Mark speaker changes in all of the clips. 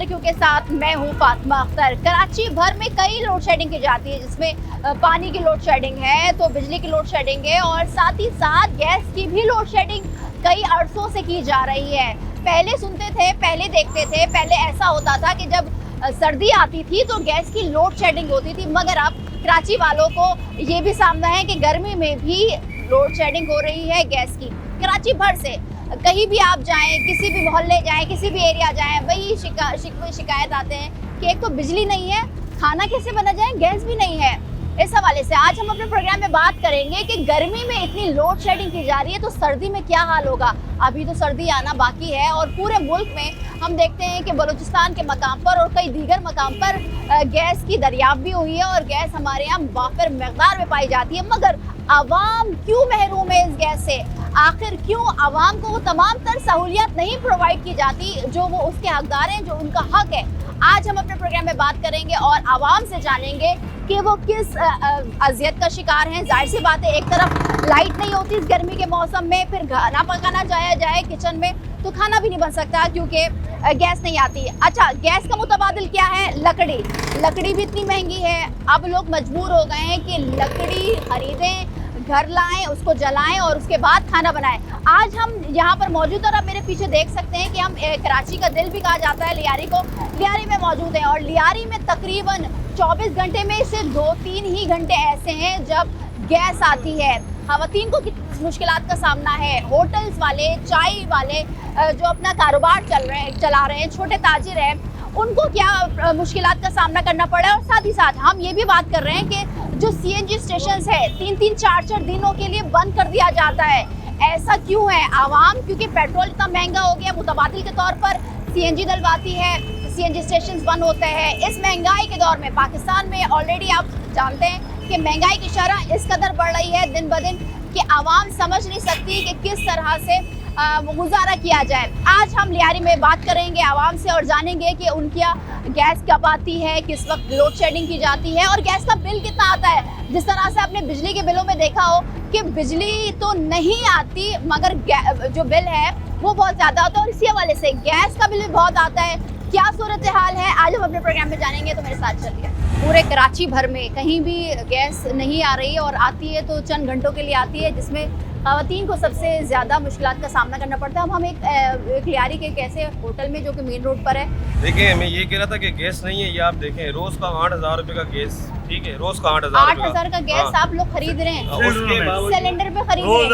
Speaker 1: क्यों के साथ मैं हूँ फातिमा अख्तर। कराची भर में कई लोड शेडिंग की जाती है, जिसमें पानी की लोड शेडिंग है तो बिजली की लोड शेडिंग है और साथ ही साथ गैस की भी लोड शेडिंग कई अरसों से की जा रही है। पहले सुनते थे, पहले देखते थे, पहले ऐसा होता था कि जब सर्दी आती थी तो गैस की लोड शेडिंग होती थी, मगर अब कराची वालों को ये भी सामना है कि गर्मी में भी लोड शेडिंग हो रही है गैस की। कराची भर से कहीं भी आप जाएं, किसी भी मोहल्ले जाएं, किसी भी एरिया जाएं, वही शिकायत आते हैं कि एक तो बिजली नहीं है, खाना कैसे बना जाए, गैस भी नहीं है। इस हवाले से आज हम अपने प्रोग्राम में बात करेंगे कि गर्मी में इतनी लोड शेडिंग की जा रही है तो सर्दी में क्या हाल होगा। अभी तो सर्दी आना बाकी है और पूरे मुल्क में हम देखते हैं कि बलूचिस्तान के मकाम पर और कई दीगर मकाम पर गैस की दरियाफ्त भी हुई है और गैस हमारे यहाँ वाफिर मकदार में पाई जाती है, मगर आवाम क्यों महरूम है इस गैस से? आखिर क्यों आवाम को वो तमाम तर सहूलियत नहीं प्रोवाइड की जाती जो वो उसके हकदार हैं, जो उनका हक है। आज हम अपने प्रोग्राम में बात करेंगे और आवाम से जानेंगे कि वो किस अजियत का शिकार हैं। जाहिर सी बात है, एक तरफ लाइट नहीं होती इस गर्मी के मौसम में, फिर खाना पकाना जाए किचन में तो खाना भी नहीं बन सकता क्योंकि गैस नहीं आती। अच्छा, गैस का मुतबादिल क्या है? लकड़ी भी इतनी महंगी है। अब लोग मजबूर हो गए हैं कि लकड़ी खरीदें, घर लाएं, उसको जलाएं और उसके बाद खाना बनाएं। आज हम यहाँ पर मौजूद और आप मेरे पीछे देख सकते हैं कि हम कराची का दिल भी कहा जाता है लियारी को, लियारी में मौजूद हैं और लियारी में तकरीबन 24 घंटे में से 2-3 ही घंटे ऐसे हैं जब गैस आती है। खवातीन को कितनी मुश्किलात का सामना है। होटल्स वाले, चाय वाले जो अपना कारोबार चला रहे हैं, छोटे ताजिर हैं, उनको क्या मुश्किलात का सामना करना पड़ा है। और साथ ही साथ हम ये भी बात कर रहे हैं कि जो CNG स्टेशन है 3-3, 4-4 दिनों के लिए बंद कर दिया जाता है। ऐसा क्यों है? आवाम क्योंकि पेट्रोल इतना महंगा हो गया, मुतबादिल के तौर पर CNG डलवाती है, CNG स्टेशन बंद होते हैं। इस महंगाई के दौर में पाकिस्तान में ऑलरेडी आप जानते हैं कि महंगाई की शरह इस कदर बढ़ रही है दिन ब दिन कि आवाम समझ नहीं सकती कि किस तरह से गुजारा किया जाए। आज हम लियारी में बात करेंगे आवाम से और जानेंगे कि उनकी गैस कब आती है, किस वक्त लोड शेडिंग की जाती है और गैस का बिल कितना आता है। जिस तरह से आपने बिजली के बिलों में देखा हो कि बिजली तो नहीं आती मगर जो बिल है वो बहुत ज़्यादा होता है और इसी हवाले से गैस का बिल भी बहुत आता है। क्या सूरत हाल है आज हम अपने प्रोग्राम में जानेंगे, तो मेरे साथ चलिए। पूरे कराची भर में कहीं भी गैस नहीं आ रही है और आती है तो चंद घंटों के लिए आती है, जिसमें खवातीन को सबसे ज़्यादा मुश्किलात का सामना करना पड़ता है। अब हम एक लियारी के कैसे होटल में जो कि मेन रोड पर है।
Speaker 2: देखिए, मैं ये कह रहा था कि गैस नहीं है, ये आप देखें रोज़ का 8,000 रुपये का गैस, ठीक है, रोज़ का 8,000
Speaker 1: का गैस आप लोग खरीद रहे हैं,
Speaker 2: उसके बावजूद
Speaker 1: सिलेंडर पे खरीद रहे हैं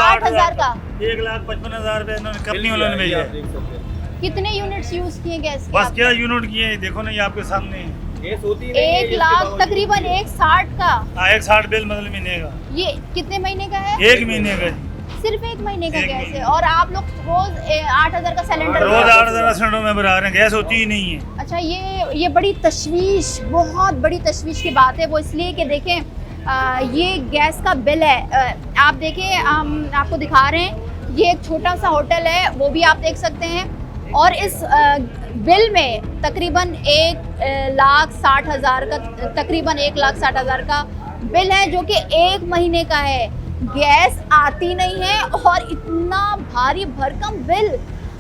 Speaker 1: 8,000 का।
Speaker 3: 1,55,000 रुपए कंपनी वालों ने भेजा।
Speaker 1: कितने यूनिट्स यूज किए गैस के?
Speaker 3: बस क्या यूनिट किए, देखो ना ये आपके सामने है।
Speaker 2: गैस होती नहीं
Speaker 1: 1 लाख तकरीबन 160 का।
Speaker 3: 160 बिल मतलब महीने का।
Speaker 1: ये कितने महीने का है?
Speaker 3: 1 महीने का।
Speaker 1: सिर्फ 1 महीने का गैस है और आप लोग रोज 8,000 का सिलेंडर
Speaker 3: रोज 8,000 सिलेंडर में भरा रहे हैं, गैस होती ही नहीं है।
Speaker 1: अच्छा, ये बड़ी तशवीश, बहुत बड़ी तशवीश की बात है। वो इसलिए कि देखें ये गैस का बिल है, आप देखें, हम आपको दिखा रहे हैं, ये एक छोटा सा होटल है, वो भी आप देख सकते हैं और इस बिल में तकरीबन 1,60,000 का, तकरीबन 1,60,000 का बिल है जो कि 1 महीने का है। गैस आती नहीं है और इतना भारी भरकम बिल।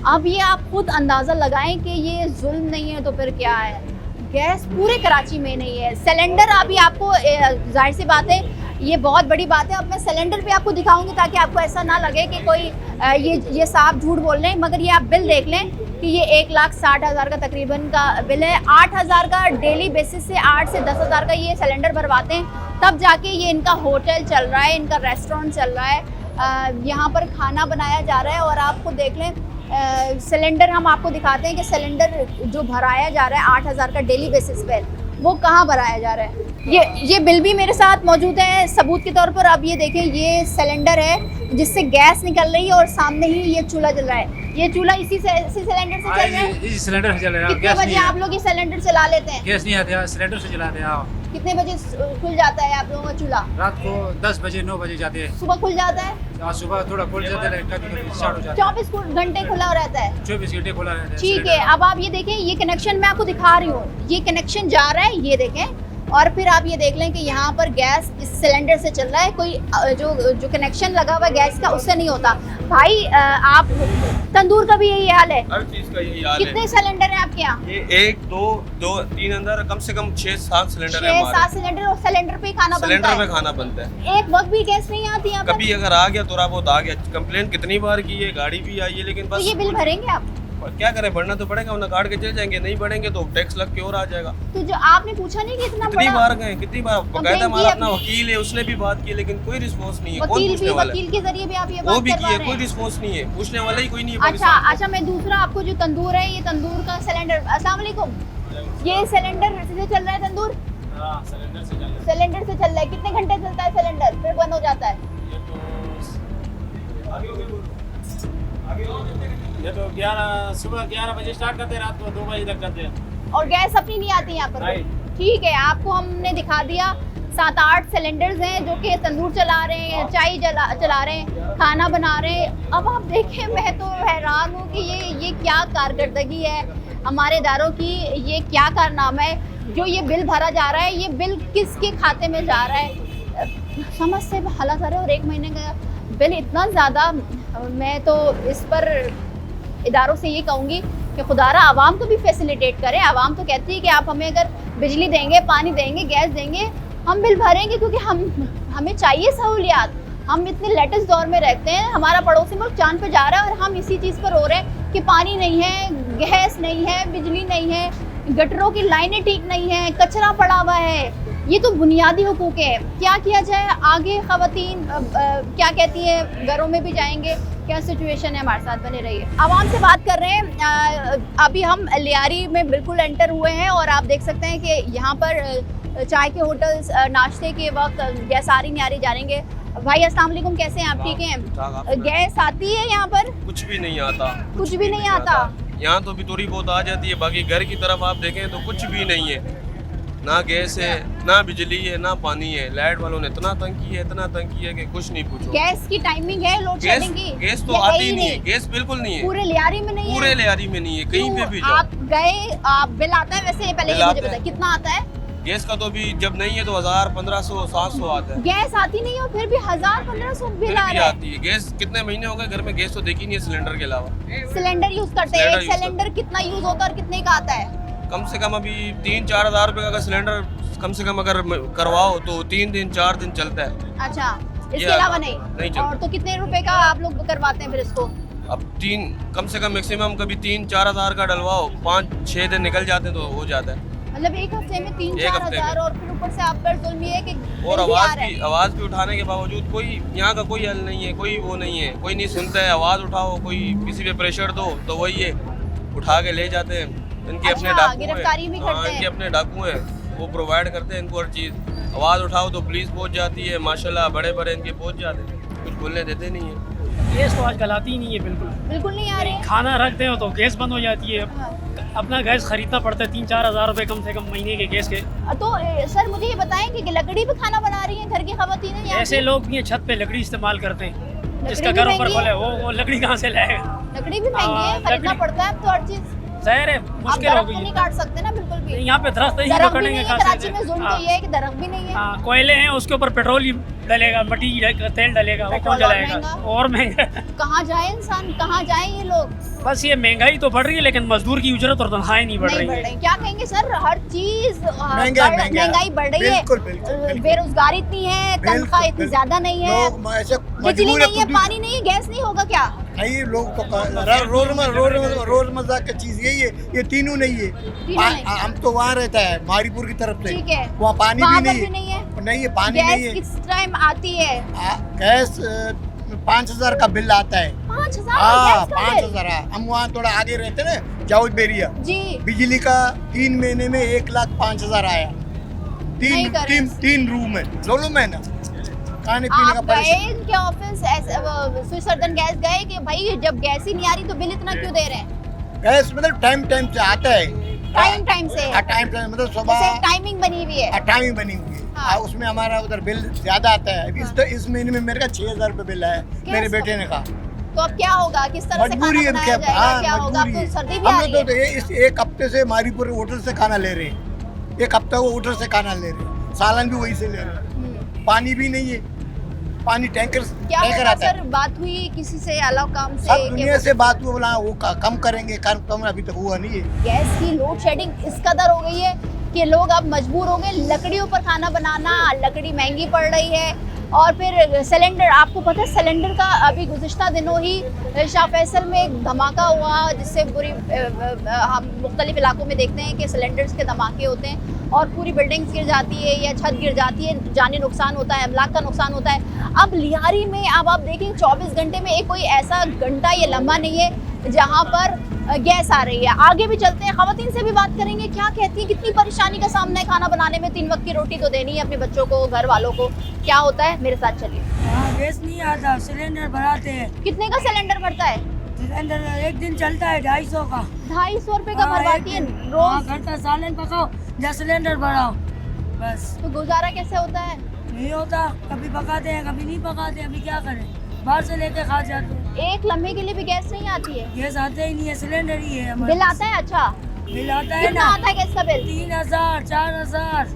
Speaker 1: अब ये आप खुद अंदाज़ा लगाएं कि ये जुल्म नहीं है तो फिर क्या है। गैस पूरे कराची में नहीं है। सिलेंडर अभी आपको जाहिर सी बात है, ये बहुत बड़ी बात है। अब मैं सिलेंडर पे आपको दिखाऊंगी ताकि आपको ऐसा ना लगे कि कोई ये साफ झूठ बोल रहे हैं, मगर ये आप बिल देख लें कि ये 1,60,000 का तकरीबन का बिल है। 8,000 का डेली बेसिस से 8 से 10,000 का ये सिलेंडर भरवाते हैं, तब जाके ये इनका होटल चल रहा है, इनका रेस्टोरेंट चल रहा है, यहाँ पर खाना बनाया जा रहा है। और आपको देख लें सिलेंडर, हम आपको दिखाते हैं कि सिलेंडर जो भराया जा रहा है 8,000 का डेली बेसिस पे, वो कहाँ भराया जा रहा है। ये बिल भी मेरे साथ मौजूद है सबूत के तौर पर। अब ये देखें, ये सिलेंडर है जिससे गैस निकल रही है और सामने ही ये चूल्हा जल रहा है। ये चूल्हा इसी सिलेंडर से चल रहा है।
Speaker 4: इसी सिलेंडर से चल रहा है।
Speaker 1: कितने बजे आप लोग ये सिलेंडर चला लेते हैं?
Speaker 4: गैस नहीं आती, सिलेंडर से चलाते हैं।
Speaker 1: कितने बजे खुल जाता है आप लोगों का चूल्हा?
Speaker 4: रात को 10 बजे 9 बजे जाते हैं।
Speaker 1: सुबह खुल जाता है?
Speaker 4: सुबह थोड़ा खुल जाता है, स्टार्ट हो जाता है।
Speaker 1: 24 घंटे खुला रहता है?
Speaker 4: 24 घंटे खुला रहता है।
Speaker 1: ठीक है, अब आप ये देखें, ये कनेक्शन मैं आपको दिखा रही हूँ, ये कनेक्शन जा रहा है, ये देखें और फिर आप ये देख लें कि यहाँ पर गैस इस सिलेंडर से चल रहा है, कोई जो कनेक्शन लगा हुआ है गैस का उससे नहीं होता। भाई आप तंदूर का भी यही हाल है?
Speaker 2: हर चीज का यही हाल है।
Speaker 1: कितने सिलेंडर हैं आपके यहाँ?
Speaker 2: ये 1 2 3 अंदर कम से कम 6-7 सिलेंडर है
Speaker 1: 6-7 सिलेंडर, और सिलेंडर पे ही खाना बनता
Speaker 2: सिलेंडर
Speaker 1: है?
Speaker 2: में खाना बनता है।
Speaker 1: एक वक्त भी गैस नहीं आती यहाँ पर?
Speaker 2: कभी अगर आ गया थोड़ा बहुत आ गया, कंप्लेन कितनी बार की है, गाड़ी भी आई है, लेकिन
Speaker 1: तो
Speaker 2: बस
Speaker 1: ये बिल भरेंगे आप?
Speaker 2: क्या करें, भरना तो पड़ेगा, वरना काट के चले जाएंगे, नहीं बढ़ेंगे तो टैक्स लग के और आ जाएगा।
Speaker 1: तो जो आपने पूछा नहीं कि इतना
Speaker 2: कितनी
Speaker 1: बड़ा
Speaker 2: बार गए, कितनी बार
Speaker 1: कंप्लेन
Speaker 2: बकायदा हमारा
Speaker 1: की
Speaker 2: अपना
Speaker 1: आपने?
Speaker 2: वकील है, उसने भी बात की, लेकिन कोई रिस्पॉन्स नहीं है। कौन
Speaker 1: वकील
Speaker 2: पूछने
Speaker 1: भी,
Speaker 2: वाला है?
Speaker 1: वकील के जरिए भी आप ये
Speaker 2: वो
Speaker 1: बात
Speaker 2: भी
Speaker 1: करवा
Speaker 2: किए,
Speaker 1: रहे
Speaker 2: कोई
Speaker 1: हैं?
Speaker 2: रिस्पॉन्स नहीं है, पूछने वाला ही कोई नहीं है
Speaker 1: अच्छा
Speaker 2: पाकिस्तान में।
Speaker 1: अच्छा, मैं दूसरा आपको जो तंदूर है, ये तंदूर का सिलेंडर, अस्सलाम वालेकुम, ये सिलेंडर से चल रहा है तंदूर? सिलेंडर से चल रहा है। कितने घंटे चलता है सिलेंडर, फिर बंद हो जाता है?
Speaker 5: ये तो 11 सुबह 11 बजे स्टार्ट करते हैं, रात को 2 बजे तक करते हैं।
Speaker 1: और गैस अपनी नहीं आती यहाँ पर?
Speaker 5: नहीं।
Speaker 1: ठीक है, आपको हमने दिखा दिया 7-8 सिलेंडर्स हैं जो कि तंदूर चला रहे हैं, चाय चला रहे हैं, खाना बना रहे हैं। अब आप देखें, मैं तो हैरान हूँ कि ये क्या कारकर्दगी है हमारे इदारों की, ये क्या कारनामा है जो ये बिल भरा जा रहा है, ये बिल किसके खाते में जा रहा है, समझ से हालत आ रहा है। और 1 महीने का बिल इतना ज़्यादा, मैं तो इस पर इदारों से ये कहूँगी कि खुदारा आवाम को भी फैसिलिटेट करें। आवाम तो कहती है कि आप हमें अगर बिजली देंगे, पानी देंगे, गैस देंगे, हम बिल भरेंगे, क्योंकि हमें चाहिए सहूलियात। हम इतने लेटेस्ट दौर में रहते हैं, हमारा पड़ोसी मुल्क चांद पे जा रहा है और हम इसी चीज़ पर रो रहे हैं कि पानी नहीं है, गैस नहीं है, बिजली नहीं है, गटरों की लाइनें ठीक नहीं है, कचरा पड़ा हुआ है। ये तो बुनियादी हुकूक है। क्या किया जाए आगे? ख़वातीन क्या कहती हैं, घरों में भी जाएंगे, क्या सिचुएशन है? हमारे साथ बने रहिए। आवाम से बात कर रहे हैं। अभी हम लियारी में बिल्कुल एंटर हुए हैं और आप देख सकते हैं कि यहाँ पर चाय के होटल्स, नाश्ते के वक्त गैस आ रही नहीं आ रही जानेंगे। भाई अस्सलाम वालेकुम, कैसे हैं आप? ठीक हैं? गैस आती है यहाँ पर?
Speaker 2: कुछ भी नहीं आता,
Speaker 1: कुछ भी नहीं आता।
Speaker 2: यहाँ तो भी थोड़ी बहुत आ जाती है, बाकी घर की तरफ आप देखें तो कुछ भी नहीं है, ना गैस है, ना बिजली है, ना पानी है। लाइट वालों ने इतना तंग की है, इतना तंग की है कि कुछ नहीं पूछो।
Speaker 1: गैस की टाइमिंग है लोड
Speaker 2: गैस
Speaker 1: शेडिंग की?
Speaker 2: गैस तो
Speaker 1: ये है
Speaker 2: आती
Speaker 1: ही
Speaker 2: ही नहीं है, गैस बिल्कुल नहीं है,
Speaker 1: पूरे लियारी में नहीं है?
Speaker 2: पूरे लियारी में नहीं है, कहीं पे भी जाओ।
Speaker 1: आप गए, आप बिल आता है वैसे? पहले
Speaker 2: बिल
Speaker 1: ये मुझे
Speaker 2: आता है।
Speaker 1: बताइए कितना आता है?
Speaker 2: गैस का तो भी जब नहीं है तो 1000 1500 700 आता है।
Speaker 1: गैस आती नहीं है और फिर भी 1000-1500 बिल
Speaker 2: फिर
Speaker 1: आ
Speaker 2: भी
Speaker 1: रहा है।
Speaker 2: आती है। गैस कितने महीने हो गए घर में गैस तो देखी नहीं है सिलेंडर के अलावा।
Speaker 1: सिलेंडर यूज करते हैं,
Speaker 2: सिलेंडर
Speaker 1: एक
Speaker 2: यूज
Speaker 1: सिलेंडर कितना यूज होता है और कितने का आता है?
Speaker 2: कम से कम अभी 3-4 हज़ार रुपए का सिलेंडर कम से कम अगर करवाओ तो 3 दिन 4 दिन चलता है।
Speaker 1: अच्छा, इसके
Speaker 2: ये
Speaker 1: अलावा
Speaker 2: नहीं
Speaker 1: नहीं?
Speaker 2: चलता।
Speaker 1: और तो कितने रुपए का आप लोग करवाते हैं फिर इसको?
Speaker 2: अब 3 कम से कम मैक्सिमम कभी 3-4 हज़ार का डलवाओ, 5-6 दिन निकल जाते हैं तो हो जाता है।
Speaker 1: मतलब एक हफ्ते में 3-4
Speaker 2: हफ्ते में।
Speaker 1: हजार, और फिर ऊपर से आप पर जुल्म ये है कि
Speaker 2: और
Speaker 1: बिल भी आ रहा है।
Speaker 2: आवाज़ भी उठाने के बावजूद कोई यहाँ का कोई हल नहीं है, कोई वो नहीं है, कोई नहीं सुनता है। आवाज़ उठाओ, कोई किसी पे प्रेशर दो तो वही है, उठा के ले जाते हैं। इनके अपने
Speaker 1: अच्छा,
Speaker 2: डाकू
Speaker 1: गिरफ्तारी भी
Speaker 2: हैं,
Speaker 1: करते
Speaker 2: इनके
Speaker 1: हैं।
Speaker 2: अपने डाकू हैं, वो प्रोवाइड करते हैं इनको हर चीज़। आवाज़ उठाओ तो पुलिस पहुँच जाती है, माशाल्लाह बड़े बड़े इनके पहुँच जाते हैं, कुछ बोलने देते नहीं है।
Speaker 5: गैस तो आजकल आती ही नहीं है बिल्कुल।
Speaker 1: बिल्कुल नहीं आ रही।
Speaker 5: खाना रखते हो तो गैस बंद हो जाती है।
Speaker 1: हाँ।
Speaker 5: अपना गैस खरीदना पड़ता है 3-4 हज़ार रुपए कम से कम महीने के गैस के।
Speaker 1: तो सर मुझे ये बताएं कि लकड़ी पे खाना बना रही हैं घर की ख़वातीन यहाँ
Speaker 5: ऐसे
Speaker 1: की?
Speaker 5: लोग भी हैं, छत पे लकड़ी इस्तेमाल करते हैं, जिसका
Speaker 1: भी
Speaker 5: घर ऊपर
Speaker 1: महंगी
Speaker 5: खोला
Speaker 1: है?
Speaker 5: है वो लकड़ी कहाँ से लाएगा?
Speaker 1: लकड़ी भी महंगी है,
Speaker 5: हाँ,
Speaker 1: खरीदना
Speaker 5: लकड़ी-
Speaker 1: पड़ता है अब तो हर चीज।
Speaker 5: ज़ाहिर है
Speaker 1: आप
Speaker 5: मुश्किल हो
Speaker 1: दरख्त
Speaker 5: गई
Speaker 1: तो नहीं
Speaker 5: है।
Speaker 1: काट सकते ना बिल्कुल भी।
Speaker 5: यहाँ पे दरख्त ही
Speaker 1: दरख्त भी
Speaker 5: पकड़ेंगे
Speaker 1: नहीं है
Speaker 5: कहाँ
Speaker 1: कराची
Speaker 5: से?
Speaker 1: में, जुल्म तो
Speaker 5: हाँ।
Speaker 1: ये है कि दरख्त भी नहीं है।
Speaker 5: हाँ, कोयले हैं, उसके ऊपर पेट्रोल ही डलेगा, मट्टी तेल डलेगा, वो
Speaker 1: पेट्रोल
Speaker 5: कौन
Speaker 1: और
Speaker 5: जलाएगा?
Speaker 1: महंगा।
Speaker 5: और महंगा।
Speaker 1: कहाँ जाए इंसान, कहाँ जाए ये लोग?
Speaker 5: बस ये महंगाई तो बढ़ रही है, लेकिन मजदूर की उजरत और तनख्वाहें नहीं बढ़
Speaker 1: नहीं
Speaker 5: रही
Speaker 1: बढ़
Speaker 5: है।
Speaker 1: रही। क्या कहेंगे सर, हर चीज
Speaker 6: महंगाई
Speaker 1: बढ़ रही है।
Speaker 6: बिल्कुल, बिल्कुल, बिल्कुल।
Speaker 1: बेरोजगारी इतनी है, तनख्वाह इतनी
Speaker 6: बिल्कुल।
Speaker 1: ज्यादा नहीं है,
Speaker 6: लोग ऐसे
Speaker 1: बिजली
Speaker 6: मजबूर है
Speaker 1: नहीं है,
Speaker 6: खुद
Speaker 1: पानी नहीं है, गैस नहीं होगा क्या?
Speaker 6: नहीं, लोग तो रोजमर्रा की चीज यही है, ये तीनों नहीं है।
Speaker 1: नहीं।
Speaker 6: हम तो वहाँ रहता है मारीपुर की तरफ से,
Speaker 1: ठीक है,
Speaker 6: वहाँ पानी
Speaker 1: वहाँ
Speaker 6: भी
Speaker 1: पर
Speaker 6: नहीं
Speaker 1: भी नहीं है।
Speaker 6: नहीं है, पानी नहीं
Speaker 1: गैस
Speaker 6: है।
Speaker 1: किस टाइम आती है?
Speaker 6: गैस 5000 का बिल आता है।
Speaker 1: 5000
Speaker 6: हाँ,
Speaker 1: गैस का बिल?
Speaker 6: 5000। हम वहाँ थोड़ा आगे रहते हैं ना, जाऊद बेरिया।
Speaker 1: जी।
Speaker 6: बिजली का 3 महीने में 1,05,000 आया।
Speaker 1: नहीं कर रहे।
Speaker 6: तीन रूम है, मालूम है ना, खाने पीने का
Speaker 1: आप गए
Speaker 6: परेशान।
Speaker 1: इनके ऑफिस स्विट्जरलैंड गैस गए कि भाई जब गैस ही नहीं आ रही तो बिल इतना क्यों दे रहे हैं?
Speaker 6: गैस मतलब टाइम से आता है,
Speaker 1: टाइम से?
Speaker 6: टाइम मतलब
Speaker 1: जैसे
Speaker 6: सुबह
Speaker 1: टाइमिंग बनी हुई है।
Speaker 6: टाइमिंग बनी हुई है।
Speaker 1: हाँ।
Speaker 6: उसमें हमारा उधर बिल ज्यादा आता है। अभी इस महीने में मेरे का 6,000 रुपये बिल आया, मेरे
Speaker 1: इसका?
Speaker 6: बेटे ने कहा।
Speaker 1: तो अब क्या होगा, किस तरह से
Speaker 6: मजबूरी
Speaker 1: खाना
Speaker 6: है
Speaker 1: बनाया
Speaker 6: क्या?
Speaker 1: जाएगा?
Speaker 6: हाँ,
Speaker 1: क्या होगा? अब
Speaker 6: मजबूरी
Speaker 1: तो
Speaker 6: है।
Speaker 1: सर्दी भी आ
Speaker 6: हम
Speaker 1: रही
Speaker 6: लोग तो
Speaker 1: है।
Speaker 6: इस एक हफ्ते से मारीपुर होटल से खाना ले रहे हैं। एक हफ्ता वो उधर से खाना ले रहे, सालन भी वहीं से ले रहे, पानी भी नहीं है, पानी टैंकर
Speaker 1: क्या
Speaker 6: टैंकर
Speaker 1: पता
Speaker 6: आता है।
Speaker 1: सर बात हुई किसी से अलग काम से
Speaker 6: सब
Speaker 1: कि
Speaker 6: दुनिया से बात हुआ, बोला वो कम करेंगे, कम अभी तक हुआ नहीं है।
Speaker 1: गैस की लोड शेडिंग इस कदर हो गई है कि लोग अब मजबूर हो गए लकड़ियों पर खाना बनाना, लकड़ी महंगी पड़ रही है। और फिर सिलेंडर, आपको पता है सिलेंडर का अभी गुज़िश्ता दिनों ही शाह फैसल में एक धमाका हुआ जिससे पूरी हम मुख्तलिफ इलाकों में देखते हैं कि सिलेंडर्स के धमाके होते हैं और पूरी बिल्डिंग्स गिर जाती है या छत गिर जाती है, जानी नुकसान होता है, अमलाक का नुकसान होता है। अब लियारी में अब आप देखें 24 घंटे में एक कोई ऐसा घंटा या लम्हा नहीं है जहाँ पर गैस आ रही है। आगे भी चलते हैं, खवातीन से भी बात करेंगे क्या कहती हैं, कितनी परेशानी का सामना है खाना बनाने में। 3 वक्त की रोटी तो देनी है अपने बच्चों को, घर वालों को, क्या होता है मेरे साथ चलिए।
Speaker 7: हाँ, गैस नहीं आता, सिलेंडर भराते हैं।
Speaker 1: कितने का सिलेंडर भरता है?
Speaker 7: सिलेंडर एक दिन चलता है 250 का।
Speaker 1: 250 रुपए का
Speaker 7: हाँ,
Speaker 1: भरवाती है
Speaker 7: एक दिन। हाँ,
Speaker 1: रोज?
Speaker 7: घर का सालन पकाओ या सिलेंडर भराओ, बस।
Speaker 1: तो गुजारा कैसे होता है?
Speaker 7: नहीं होता, कभी पकाते हैं कभी नहीं पकाते, अभी क्या करें, बाहर से लेके खा जाते हैं।
Speaker 1: एक लम्हे के लिए भी गैस नहीं आती है?
Speaker 7: गैस आते ही नहीं है, सिलेंडर ही है हमारे
Speaker 1: बिल
Speaker 7: पास।
Speaker 1: आता है? अच्छा,
Speaker 7: बिल आता है
Speaker 1: कितना
Speaker 7: ना,
Speaker 1: आता है गैस का बिल?
Speaker 7: 3000 4000।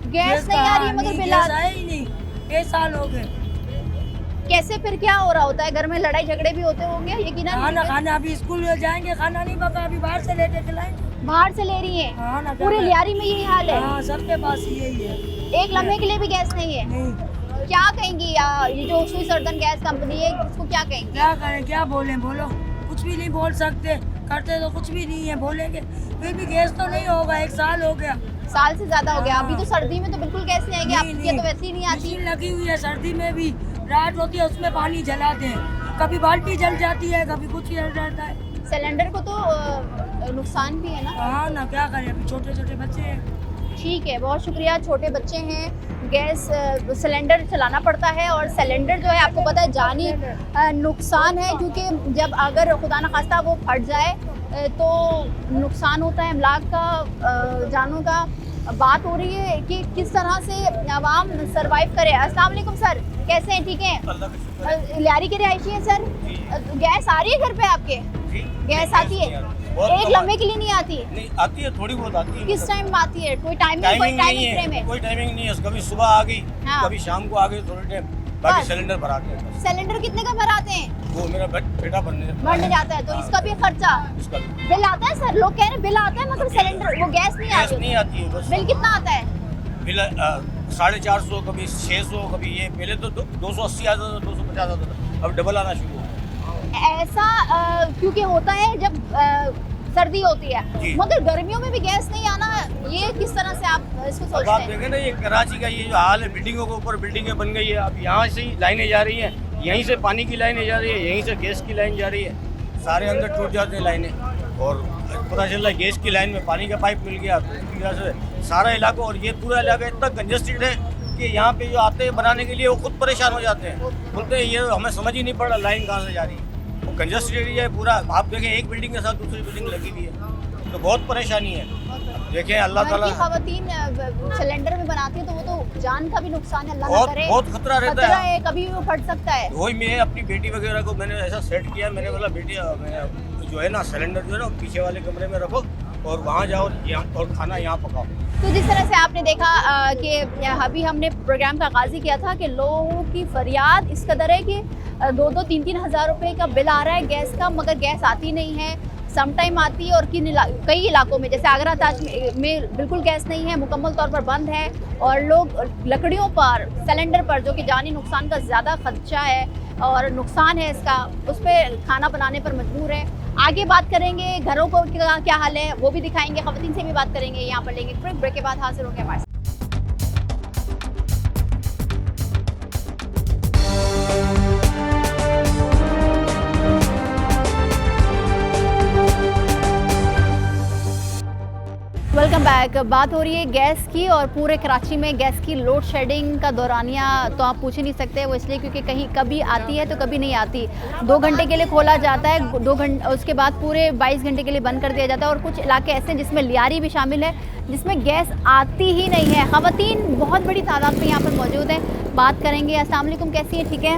Speaker 1: गैस नहीं आ रही है मगर बिल
Speaker 7: गैस
Speaker 1: आता है।
Speaker 7: आया ही नहीं, 1 साल हो गए।
Speaker 1: कैसे फिर क्या हो रहा होता है? घर में लड़ाई झगड़े भी होते होंगे
Speaker 7: खाना
Speaker 1: यकीनन।
Speaker 7: अभी स्कूल में जाएंगे, खाना नहीं पका, अभी बाहर से लेके खिलाएंगे।
Speaker 1: बाहर से ले रही है?
Speaker 7: हाँ ना, क्या
Speaker 1: पूरे
Speaker 7: करें?
Speaker 1: लियारी में यही हाल है?
Speaker 7: हाँ, सबके पास यही है।
Speaker 1: एक लम्हे के लिए भी गैस नहीं है?
Speaker 7: नहीं,
Speaker 1: क्या कहेंगी ये जो सुई सर्दन गैस कंपनी है, इसको क्या कहेंगी?
Speaker 7: क्या करें, क्या बोलें, बोलो, कुछ भी नहीं बोल सकते, करते तो कुछ भी नहीं है, बोलेंगे फिर भी गैस तो नहीं होगा, 1 साल हो गया।
Speaker 1: साल से ज्यादा हो गया।
Speaker 7: हाँ।
Speaker 1: अभी तो सर्दी में तो बिल्कुल गैस नहीं आएगी, आपकी तो वैसे ही नहीं आती।
Speaker 7: मशीन लगी हुई है, सर्दी में भी रात होती है उसमें पानी जलाते हैं, कभी बाल्टी जल जाती है, कभी कुछ जल जाता है।
Speaker 1: सिलेंडर को तो नुकसान भी है ना?
Speaker 7: हाँ ना, क्या करें, अभी छोटे छोटे बच्चे हैं।
Speaker 1: ठीक है, बहुत शुक्रिया। छोटे बच्चे हैं, गैस सिलेंडर चलाना पड़ता है और सिलेंडर जो है आपको पता है जानी नुकसान है, क्योंकि जब अगर खुदा न खास्ता वो फट जाए तो नुकसान होता है अमलाक का, जानों का। बात हो रही है कि किस तरह से आवाम सरवाइव करे। अस्सलाम वालेकुम सर, कैसे हैं? ठीक हैं? लियारी के रिहायशी हैं सर? गैस आ रही है घर पे आपके? गैस आती है? एक लम्हे के लिए नहीं आती?
Speaker 5: नहीं आती है, थोड़ी बहुत आती है।
Speaker 1: किस टाइम आती है? कोई टाइमिंग
Speaker 5: टाइमिंग नहीं
Speaker 1: फ्रेम है?
Speaker 5: है, कोई टाइमिंग नहीं है, कभी सुबह आ गई,
Speaker 1: हाँ।
Speaker 5: कभी शाम को आ गई, थोड़ी टाइम, बाकी
Speaker 1: बस।
Speaker 5: सिलेंडर भराते हैं बस।
Speaker 1: सिलेंडर कितने का भराते हैं?
Speaker 5: वो मेरा बेटा
Speaker 1: बढ़ने जाता है तो इसका भी खर्चा,
Speaker 5: उसका भी
Speaker 1: बिल आता है सर? लोग कह रहे हैं बिल आता है मतलब सिलेंडर, वो गैस नहीं
Speaker 5: गैस
Speaker 1: आती।
Speaker 5: नहीं आती है बस।
Speaker 1: बिल कितना आता है?
Speaker 5: बिल 450, कभी 600, कभी ये, पहले तो 280 आता था, 250 आता था, अब डबल आना शुरू हो।
Speaker 1: ऐसा क्योंकि होता है जब सर्दी होती है,
Speaker 5: जी।
Speaker 1: मगर गर्मियों में भी गैस नहीं आना, ये किस तरह से आप इसको
Speaker 5: अब
Speaker 1: सोचते
Speaker 5: आप
Speaker 1: हैं?
Speaker 5: देखें ना, ये कराची का ये जो हाल है, बिल्डिंगों के ऊपर बिल्डिंगें बन गई है, अब यहाँ से ही लाइनें जा रही हैं, यहीं से पानी की लाइनें जा रही है, यहीं से गैस की लाइन जा रही है, सारे अंदर टूट जाते हैं लाइनें, और पता चल रहा है गैस की लाइन में पानी का पाइप मिल गया, तो इसकी वजह से सारा इलाका, और ये पूरा इलाका इतना कंजस्टेड है कि यहाँ पे जो आते हैं बनाने के लिए वो खुद परेशान हो जाते हैं, बोलते हैं ये हमें समझ ही नहीं पड़ रहा लाइन कहाँ से जा रही है। वो कंजस्टेड एरिया है पूरा, आप देखें एक बिल्डिंग के साथ दूसरी बिल्डिंग लगी हुई है, तो बहुत परेशानी है। देखें अल्लाह
Speaker 1: घर
Speaker 5: ताला,
Speaker 1: की खवातीन सिलेंडर में बनाती है तो वो तो जान का भी नुकसान है, अल्लाह ना
Speaker 5: बहुत
Speaker 1: करे।
Speaker 5: बहुत खतरा रहता
Speaker 1: खतरा
Speaker 5: है।
Speaker 1: है, कभी भी वो फट सकता है।
Speaker 5: वही मैं अपनी बेटी वगैरह को मैंने ऐसा सेट किया, मैंने बोला बेटी मैं जो है ना सिलेंडर जो है ना पीछे वाले कमरे में रखो और वहाँ जाओ और खाना यहाँ पकाओ।
Speaker 1: तो जिस तरह से आपने देखा कि अभी हमने प्रोग्राम का आगाज़ ही किया था कि लोगों की फरियाद इस कदर है कि 2-2, 3-3 हज़ार रुपए का बिल आ रहा है गैस का, मगर गैस आती नहीं है। सम टाइम आती है और कई इलाकों में जैसे आगरा ताज में बिल्कुल गैस नहीं है, मुकम्मल तौर पर बंद है, और लोग लकड़ियों पर, सिलेंडर पर, जो कि जानी नुकसान का ज़्यादा खदशा है और नुकसान है इसका, उस पर खाना बनाने पर मजबूर है। आगे बात करेंगे घरों को क्या हाल है वो भी दिखाएंगे, खवातीन से भी बात करेंगे। यहाँ पर लेंगे ब्रेक के बाद हाजिर होंगे हमारे साथ। Welcome back. बात हो रही है गैस की, और पूरे कराची में गैस की लोड शेडिंग का दौरानिया तो आप पूछ ही नहीं सकते, वो इसलिए क्योंकि कहीं कभी आती है तो कभी नहीं आती। 2 घंटे के लिए खोला जाता है, 2 घंटे उसके बाद पूरे 22 घंटे के लिए बंद कर दिया जाता है। और कुछ इलाके ऐसे हैं जिसमें लियारी भी शामिल है, जिसमें गैस आती ही नहीं है। खवातीन बहुत बड़ी तादाद में यहाँ पर मौजूद हैं, बात करेंगे। अस्सलाम वालेकुम, कैसी है? ठीक है?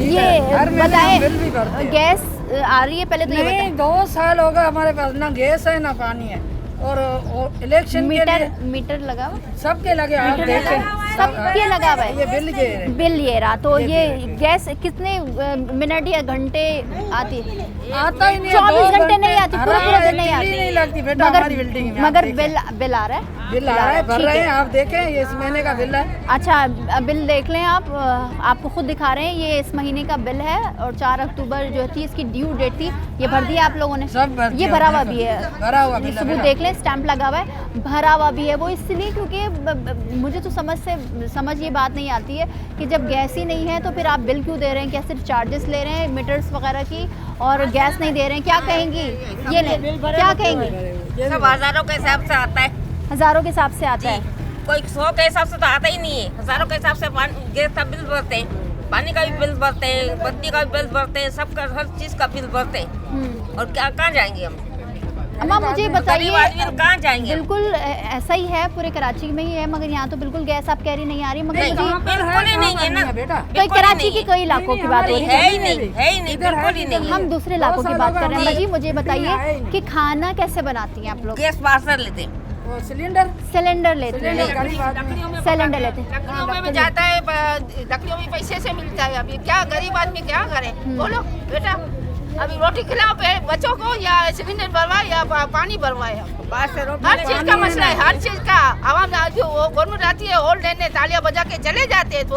Speaker 1: ये बताएं, गैस आ रही है? पहले तो ये
Speaker 7: नहीं,
Speaker 1: बताएं।
Speaker 7: 2 साल हो गए हमारे पास, ना गैस है ना पानी है। और इलेक्शन के लिए
Speaker 1: मीटर लगा हुआ?
Speaker 7: सबके लगे आप देखें
Speaker 1: सबके लगा हुआ है।
Speaker 7: ये बिल ये है।
Speaker 1: बिल ये रहा। तो ये गैस कितने मिनट या घंटे आती है?
Speaker 7: आता ही नहीं
Speaker 1: 24 घंटे नहीं आती, पूरा पूरा दिन नहीं आती।
Speaker 7: नहीं लगती बेटा हमारी बिल्डिंग में।
Speaker 1: मगर बिल आ रहा है।
Speaker 7: बिल आ रहा है, भर
Speaker 1: ठीक
Speaker 7: रहे हैं, आप देखें ये इस महीने का बिल है।
Speaker 1: अच्छा बिल देख लें आप, आपको खुद दिखा रहे हैं, ये इस महीने का बिल है और 4 अक्टूबर जो थी इसकी ड्यू डेट थी। ये भर दिया आप लोगों ने?
Speaker 7: सब भर
Speaker 1: ये
Speaker 7: दिया,
Speaker 1: भरा हुआ भी है,
Speaker 7: भरा हुआ
Speaker 1: ये
Speaker 7: बिल है
Speaker 1: सबूत
Speaker 7: बेटा।
Speaker 1: देख लें, स्टैंप लगा हुआ है, भरा हुआ भी है। वो इसलिए क्योंकि मुझे तो समझ ये बात नहीं आती है कि जब गैस ही नहीं है तो फिर आप बिल क्यों दे रहे हैं? क्या सिर्फ चार्जेस ले रहे हैं मीटर्स वगैरह की और गैस नहीं दे रहे हैं? क्या कहेंगी ये नहीं, क्या कहेंगी?
Speaker 8: सब हजारों के हिसाब से आता है,
Speaker 1: हज़ारों के हिसाब से आता है।
Speaker 8: कोई 100 के हिसाब से तो आता ही नहीं है। हजारों के हिसाब से गैस का बिल भरते हैं, पानी का भी बिल भरते हैं, बत्ती का भी बिल भरते हैं, सबका हर चीज का बिल भरते हैं। और क्या कहाँ जाएंगे हम?
Speaker 1: अम्मा मुझे बताइए,
Speaker 8: गरीब आदमी कहाँ जाएंगे?
Speaker 1: बिल्कुल ऐसा ही है, पूरे कराची में ही है, मगर यहाँ तो बिल्कुल गैस आप कह रही नहीं आ रही। मगर
Speaker 8: नहीं,
Speaker 1: मुझे
Speaker 8: बिल्कुल ही नहीं है ना
Speaker 7: बेटा।
Speaker 1: कई कराची के कई इलाकों की बात हो रही
Speaker 8: है ही नहीं, है ही नहीं, बिल्कुल ही नहीं।
Speaker 1: हम दूसरे इलाकों की बात कर रहे हैं। अम्मा जी मुझे बताइए कि खाना कैसे बनाती हैं आप लोग?
Speaker 8: गैस बाहर से लेते हैं,
Speaker 7: और सिलेंडर
Speaker 1: सिलेंडर लेते हैं,
Speaker 8: लकड़ियों में
Speaker 1: सिलेंडर लेते हैं।
Speaker 8: लकड़ियों में जाता है, लकड़ियों में पैसे से मिलता है। अभी क्या गरीब आदमी क्या करे? बोलो बेटा, अभी रोटी खिलाओ बच्चों को या सिलेंडर भरवाए या पानी भरवाए? हर चीज का मसला है, हर चीज का। आवाम जो गवर्नमेंट आती है होल्ड लेने, तालियां बजा के चले जाते हैं, तो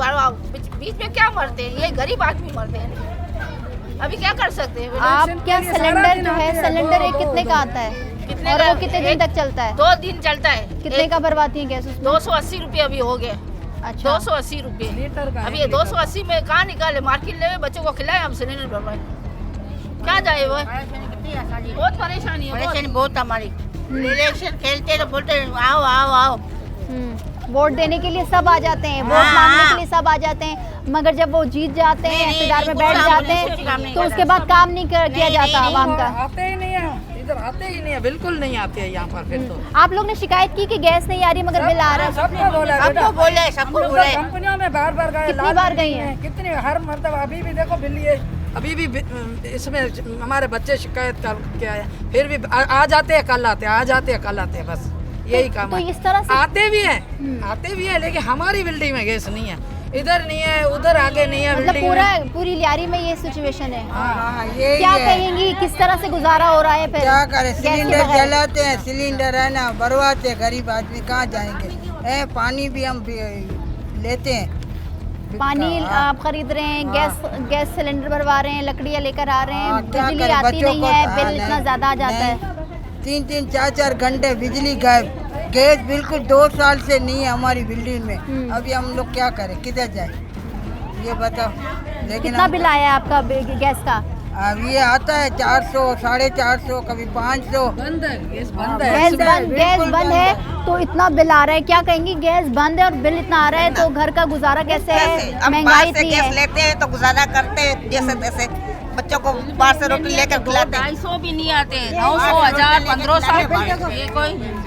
Speaker 8: बीच में क्या मरते हैं? ये गरीब आदमी मरते हैं। अभी क्या कर सकते हैं?
Speaker 1: आप क्या सिलेंडर जो है, सिलेंडर एक कितने का आता है और वो कितने दिन तक चलता है?
Speaker 8: 2 दिन चलता है।
Speaker 1: कितने का भरवाती हैं गैस उसमें?
Speaker 8: 280 रुपये अभी हो गए।
Speaker 1: अच्छा
Speaker 8: 280 रुपये
Speaker 7: लीटर का
Speaker 8: अब ये 280 में कहाँ निकाले? मार्केट ले बच्चों को खिलाए, हम सिलेंडर भरवाए, क्या जाए? वो बहुत परेशानी है,
Speaker 9: परेशानी बहुत हमारी। इलेक्शन खेलते तो बोलते आओ आओ आओ।
Speaker 1: वोट देने के लिए सब आ जाते हैं, वोट मांगने के लिए सब आ जाते हैं, मगर जब वो जीत जाते हैं, इख्तियार में बैठ जाते हैं, तो उसके बाद काम नहीं किया जाता आवाम का।
Speaker 7: आते ही नहीं है, इधर आते ही नहीं है, बिल्कुल नहीं आते हैं यहाँ पर। फिर तो
Speaker 1: आप लोग ने शिकायत की कि गैस नहीं आ रही मगर बिल आ रहा है?
Speaker 7: सबको बोला,
Speaker 9: सबको बोले, सबको बोले।
Speaker 7: कंपनियों में बार बार गए,
Speaker 1: कितनी बार गई हैं?
Speaker 7: कितनी हर मतलब अभी भी देखो बिल ये अभी भी इसमें हमारे बच्चे शिकायत करके आए, फिर भी आ जाते हैं कल आते हैं, आ जाते हैं कल आते हैं, बस यही काम
Speaker 1: तो
Speaker 7: है।
Speaker 1: इस तरह से
Speaker 7: आते भी हैं लेकिन हमारी बिल्डिंग में गैस नहीं है, इधर नहीं है, उधर आगे नहीं है
Speaker 1: मतलब
Speaker 7: बिल्डिंग
Speaker 1: पूरी लियारी में ये सिचुएशन है।
Speaker 6: हाँ यही
Speaker 1: क्या
Speaker 6: है।
Speaker 1: कहेंगी, किस तरह से गुजारा हो रहा है फिर?
Speaker 6: क्या करें,
Speaker 1: गैस के
Speaker 6: सिलेंडर
Speaker 1: बगैर?
Speaker 6: जलाते हैं, सिलेंडर है ना भरवाते हैं, गरीब आदमी कहाँ जाएंगे? पानी भी हम लेते हैं,
Speaker 1: पानी आप खरीद रहे हैं, गैस सिलेंडर भरवा रहे हैं, लकड़ियाँ लेकर आ रहे हैं,
Speaker 6: क्या
Speaker 1: बिजली
Speaker 6: करें,
Speaker 1: आती
Speaker 6: बच्चों
Speaker 1: नहीं
Speaker 6: को-
Speaker 1: है,
Speaker 6: हाँ,
Speaker 1: बिल इतना
Speaker 6: नहीं,
Speaker 1: ज्यादा आ जाता है।
Speaker 6: 3-3, 4-4 घंटे बिजली गायब। गैस बिल्कुल 2 साल से नहीं है हमारी बिल्डिंग में। अभी हम लोग क्या करें, किधर जाए ये बताओ? लेकिन
Speaker 1: कितना बिल आया है आपका गैस का?
Speaker 6: अब ये आता है 400, 450, कभी 500।
Speaker 7: बंद है, गैस बंद है।
Speaker 1: गैस बंद है तो इतना बिल आ रहा है। क्या कहेंगी, गैस बंद है और बिल इतना आ रहा है तो घर का गुजारा कैसे है? महंगाई इतनी है।
Speaker 9: लेते हैं तो गुजारा करते हैं जैसे तैसे, बच्चों को बाहर से रोटी लेकर खिलाते हैं।
Speaker 8: 250 भी नहीं आते, 900, 1000, 1500, ये कोई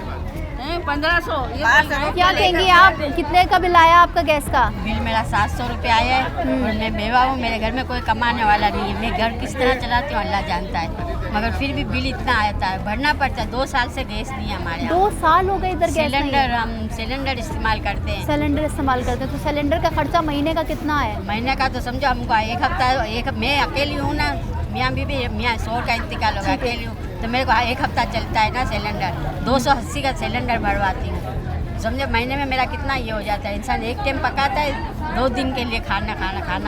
Speaker 8: 1500।
Speaker 1: क्या कहेंगी आप, कितने का बिल आया आपका गैस का?
Speaker 10: बिल मेरा 700 रुपये आया है और मैं बेवा हूँ, मेरे घर में कोई कमाने वाला नहीं है, मैं घर किस तरह चलाती हूँ अल्लाह जानता है, मगर फिर भी बिल इतना आता है, भरना पड़ता है। 2 साल से गैस नहीं है हमारे यहाँ।
Speaker 1: 2 साल हो गए इधर गैस नहीं है।
Speaker 10: हम सिलेंडर इस्तेमाल करते हैं।
Speaker 1: सिलेंडर इस्तेमाल करते हैं तो सिलेंडर का खर्चा महीने का कितना है?
Speaker 10: महीने का तो समझो हमको एक हफ्ता, मैं अकेली हूँ ना, मियाँ बीबी, मियाँ शोर का इंतकाल होगा, अकेली हूँ तो मेरे को 1 हफ्ता चलता है ना सिलेंडर, 280 का सिलेंडर भरवाती हूँ। समझो महीने में मेरा कितना ये हो जाता है। इंसान एक टाइम पकाता है, 2 दिन के लिए खाना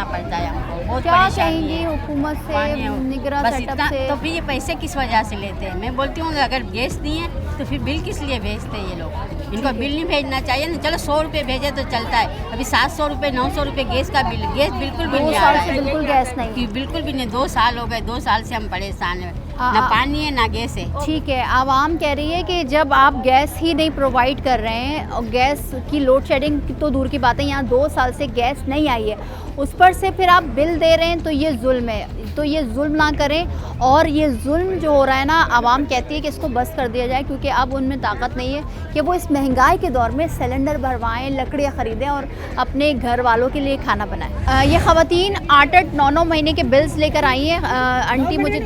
Speaker 10: पड़ता है हमको, बहुत
Speaker 1: क्या
Speaker 10: परेशानी
Speaker 1: कहेंगी
Speaker 10: है।
Speaker 1: हुकूमत
Speaker 10: पानी
Speaker 1: से,
Speaker 10: हो।
Speaker 1: निगरान
Speaker 10: बस
Speaker 1: सेटअप
Speaker 10: इतना,
Speaker 1: से?
Speaker 10: तो फिर ये पैसे किस वजह से लेते हैं? मैं बोलती हूँ अगर गैस नहीं है तो फिर बिल किस लिए भेजते हैं ये लोग? इनको बिल नहीं भेजना चाहिए ना, चलो 100 रुपये भेजे तो चलता है, अभी 700 रुपये 900 रुपये गैस का बिल, गैस बिल्कुल भी
Speaker 1: 2
Speaker 10: नहीं आ
Speaker 1: साल
Speaker 10: रहा
Speaker 1: से
Speaker 10: है।
Speaker 1: बिल्कुल गैस नहीं।
Speaker 10: कि बिल्कुल भी नहीं, 2 साल हो गए, 2 साल से हम परेशान हैं,
Speaker 1: हाँ,
Speaker 10: ना
Speaker 1: हाँ।
Speaker 10: पानी है ना गैस है।
Speaker 1: ठीक है, आवाम कह रही है कि जब आप गैस ही नहीं प्रोवाइड कर रहे हैं और गैस की लोड शेडिंग तो दूर की बात है, यहाँ 2 साल से गैस नहीं आई है, उस पर से फिर आप बिल दे रहे हैं तो ये जुल्म है। तो ये जुल्म ना करें, और ये जुल्म जो हो रहा है ना, आवाम कहती है कि इसको बस कर दिया जाए, क्योंकि अब उनमें ताकत नहीं है कि वो इस महंगाई के दौर में सिलेंडर भरवाएं, लकड़ियाँ ख़रीदें और अपने घर वालों के लिए खाना बनाएं। ये ख़वातीन 8-8, 9-9 महीने के बिल्स लेकर आई हैं। आंटी मुझे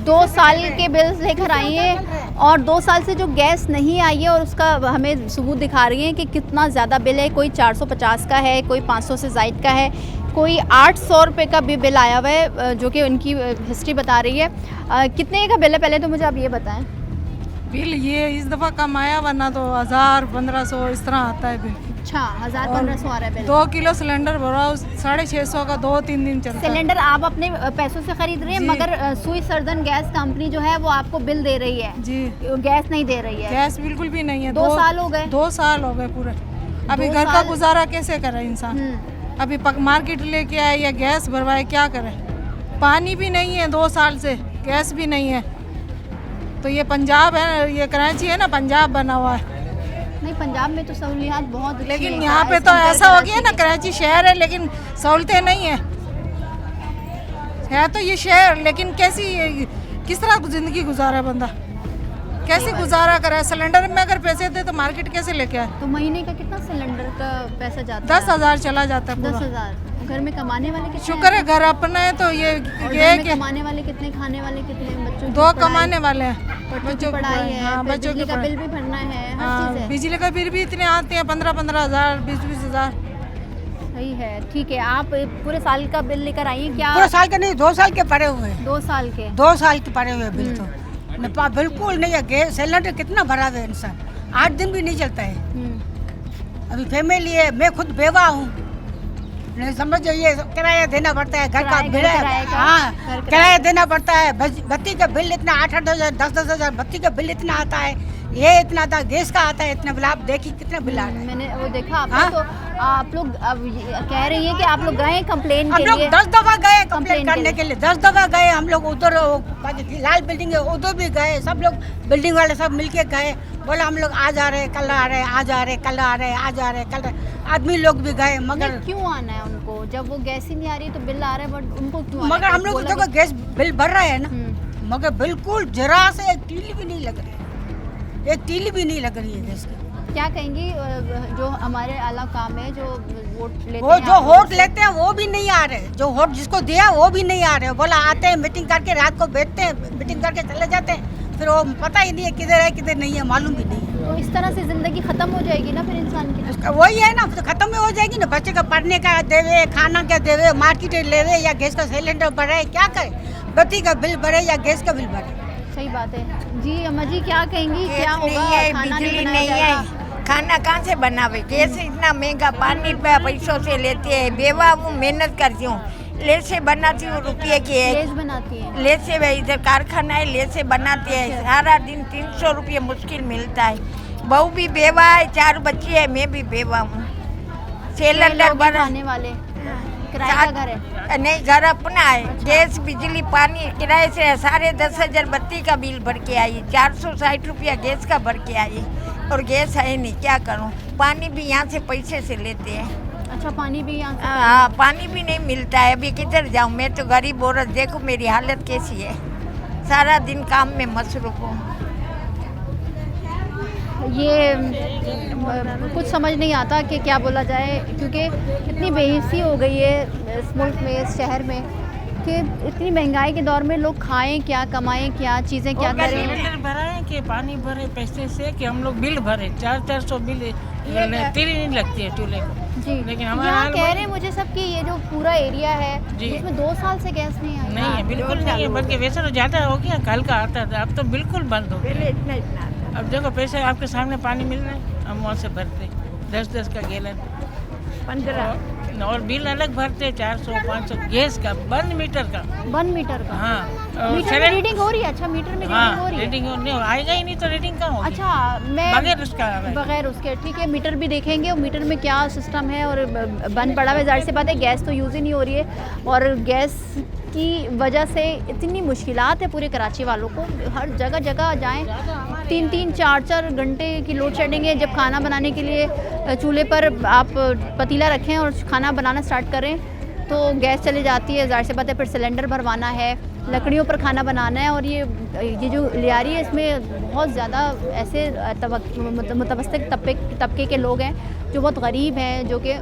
Speaker 1: 2 साल के बिल्स लेकर आई हैं और 2 साल से जो गैस नहीं आई है और उसका हमें सबूत दिखा रही है कि कितना ज़्यादा बिल है। कोई 450 का है, कोई 500 से ज़ायद का है, कोई 800 रुपये का भी बिल आया हुआ है, जो कि उनकी हिस्ट्री बता रही है। कितने का बिल है पहले तो मुझे आप ये बताएं।
Speaker 7: बिल ये इस दफ़ा कम आया, वरना तो 1000 1500 इस तरह आता है बिल।
Speaker 1: अच्छा, 1000-1500 आ रहा है बिल।
Speaker 7: 2 किलो सिलेंडर भराओ 650 का 2-3 दिन चलता है।
Speaker 1: सिलेंडर आप अपने पैसों से खरीद रही है, मगर सुई सर्जन गैस कंपनी जो है वो आपको बिल दे रही है
Speaker 7: जी,
Speaker 1: गैस नहीं दे रही है।
Speaker 7: गैस बिल्कुल भी नहीं है।
Speaker 1: 2 साल हो गए।
Speaker 7: 2 साल हो गए पूरे। अभी घर का गुजारा कैसे करे इंसान? अभी मार्केट लेके आए या गैस भरवाए, क्या करे? पानी भी नहीं है 2 साल से, गैस भी नहीं है। तो ये पंजाब है, ये कराची है ना, पंजाब बना हुआ है।
Speaker 1: नहीं, पंजाब में तो सहूलियात बहुत,
Speaker 7: लेकिन यहाँ पे तो ऐसा हो गया ना, कराची शहर है लेकिन सहूलतें नहीं है तो ये शहर, लेकिन किस तरह जिंदगी गुजारा बंदा, कैसे गुजारा करे? सिलेंडर में अगर पैसे दे तो मार्केट कैसे लेके आए?
Speaker 1: तो महीने का कितना सिलेंडर का पैसा जाता है?
Speaker 7: 10,000 चला जाता है।
Speaker 1: 10,000। घर में कमाने वाले कितने?
Speaker 7: शुक्र है घर अपना है तो ये
Speaker 1: कमाने वाले कितने, खाने वाले कितने? बच्चों की
Speaker 7: 2 कमाने वाले हैं।
Speaker 1: बच्चों की पढ़ाई है,
Speaker 7: हाँ, बच्चों
Speaker 1: बिजली का बिल भी भरना है, हर चीज़ है।
Speaker 7: बिजली का बिल भी इतने आते हैं, 15-15 हज़ार, 20-20 हज़ार।
Speaker 1: सही है, ठीक है। आप पूरे साल का बिल लेकर आइए क्या?
Speaker 6: पूरे साल के नहीं, 2 साल के पड़े हुए हैं।
Speaker 1: 2 साल के?
Speaker 6: 2 साल के पड़े हुए बिल तो बिल्कुल नहीं है। गैस सिलेंडर कितना भरा हुआ है इंसान, 8 दिन भी नहीं चलता है। अभी फैमिली है, मैं खुद बेवा हूँ, नहीं समझो, ये किराया देना पड़ता है, घर का बिल है। हाँ, किराया देना पड़ता है। बत्ती का बिल इतना 8-8 हज़ार, 10-10 हज़ार बत्ती का बिल इतना आता है, ये इतना आता, गैस का आता है इतना बिल। आप देखिए कितना बिल आ रहा है। मैंने
Speaker 1: वो देखा आपका। तो आप लोग अब कह रही हैं कि आप लोग गए कंप्लेन के लिए?
Speaker 6: हम लोग 10 दफ़ा गए कंप्लेन करने के लिए, 10 दफ़ा गए हम लोग। उधर लाल बिल्डिंग है, उधर भी गए, सब लोग बिल्डिंग वाले सब मिलके गए। बोला हम लोग आज आ रहे, कल आ रहे, आज आ रहे, कल आ रहे, आज आ रहे, कल आदमी लोग भी गए। मगर
Speaker 1: क्यों आना है उनको जब वो गैस ही नहीं आ रही तो बिल आ रहा है, बट उनको क्यों?
Speaker 6: मगर हम लोग देखो गैस बिल भर रहे हैं ना, मगर बिल्कुल जरा से एक तीली भी नहीं लग रही है, एक तीली भी नहीं लग रही है गैस की।
Speaker 1: क्या कहेंगी जो हमारे आला काम है, जो वोट लेते हैं,
Speaker 6: वो जो वोट लेते हैं वो भी नहीं आ रहे, जो वोट जिसको दिया वो भी नहीं आ रहे। बोला आते हैं मीटिंग करके, रात को बैठते हैं, मीटिंग करके चले जाते हैं, फिर वो पता ही नहीं है किधर है किधर नहीं है, मालूम भी नहीं है।
Speaker 1: तो इस तरह से जिंदगी खत्म हो जाएगी ना फिर इंसान की।
Speaker 6: वही है ना, तो खत्म हो जाएगी ना। बच्चे का पढ़ने का देवे, खाना का देवे, मार्केट लेवे या गैस का सिलेंडर भरे, क्या करे? बत्ती का बिल भरे या गैस का बिल भरे।
Speaker 1: सही बात है जी। अम्मा जी क्या कहेंगी, क्या होगा? खाना
Speaker 11: बिजली नहीं है, खाना कहाँ से बनावे? गैस इतना महंगा, पानी पे पैसों से लेते हैं। बेवा हूँ, मेहनत करती हूँ, ले से बनाती हूँ, रुपये की
Speaker 1: लेस बनाती है,
Speaker 11: ले से इधर कारखाना है, ले से बनाती है। सारा दिन 300 रुपये मुश्किल मिलता है। बहू भी बेवा है, 4 बच्चे है, मैं भी बेवा हूँ। सिलेंडर
Speaker 1: बनाने वाले किराए का घर है?
Speaker 11: नहीं, घर अपना है। गैस बिजली पानी किराए से है। 10,500 बत्ती का बिल भर के आई, 460 रुपया गैस का भर के आई, और गैस है नहीं, क्या करूँ? पानी भी यहाँ से पैसे से लेते हैं।
Speaker 1: अच्छा, पानी भी यहाँ से?
Speaker 11: हाँ, पानी भी नहीं मिलता है। अभी किधर जाऊँ? मैं तो गरीब औरत, देखो मेरी हालत कैसी है, सारा दिन काम में मसरूफ हूँ।
Speaker 1: ये कुछ समझ नहीं आता कि क्या बोला जाए, क्योंकि इतनी बेहिसी हो गई है इस मुल्क में, इस शहर में, कि इतनी महंगाई के दौर में लोग खाएं क्या, कमाएं क्या, चीज़ें क्या करें?
Speaker 12: सिलेंडर भराएं कि पानी भरे पैसे से, कि हम लोग बिल भरे 400 बिल तेरी नहीं लगती है चूल्हे को
Speaker 1: जी।
Speaker 12: लेकिन हमारे
Speaker 1: यहाँ कह रहे हैं मुझे सब कि ये जो पूरा एरिया है इसमें 2 साल से गैस नहीं आई।
Speaker 12: नहीं है, बिल्कुल नहीं है, बल्कि वैसे तो ज़्यादा हो गया, कल का आता था, अब तो बिल्कुल बंद हो गया। अब देखो पैसे आपके सामने पानी मिल रहे हैं, हम वहाँ से भरते 10-10 का गैलन, 15 और बिल अलग भरते 400-500 गैस का, 1 मीटर का।
Speaker 1: 1 मीटर का?
Speaker 12: हाँ।
Speaker 1: मीटर में रीडिंग हो रही है? अच्छा, मीटर में रीडिंग हो रही है?
Speaker 12: रीडिंग नहीं आएगा ही नहीं तो रीडिंग कहाँ होगी?
Speaker 1: अच्छा, मैं
Speaker 12: बगैर
Speaker 1: उसके ठीक है, मीटर भी देखेंगे, और मीटर में क्या सिस्टम है, और बंद पड़ा हुआ, ज़ाहिर सी बात है गैस तो यूज़ ही नहीं हो रही है, और गैस की वजह से इतनी मुश्किलात है पूरे कराची वालों को। हर जगह जगह जाएं, 3-3, 4-4 घंटे की लोड शेडिंग है। जब खाना बनाने के लिए चूल्हे पर आप पतीला रखें और खाना बनाना स्टार्ट करें तो गैस चली जाती है, ज़ाहिर सी बात है। फिर सिलेंडर भरवाना है, लकड़ियों पर खाना बनाना है, और ये जो लियारी है इसमें बहुत ज़्यादा ऐसे मुतवस्तित तबके के लोग हैं जो बहुत गरीब हैं, जो कि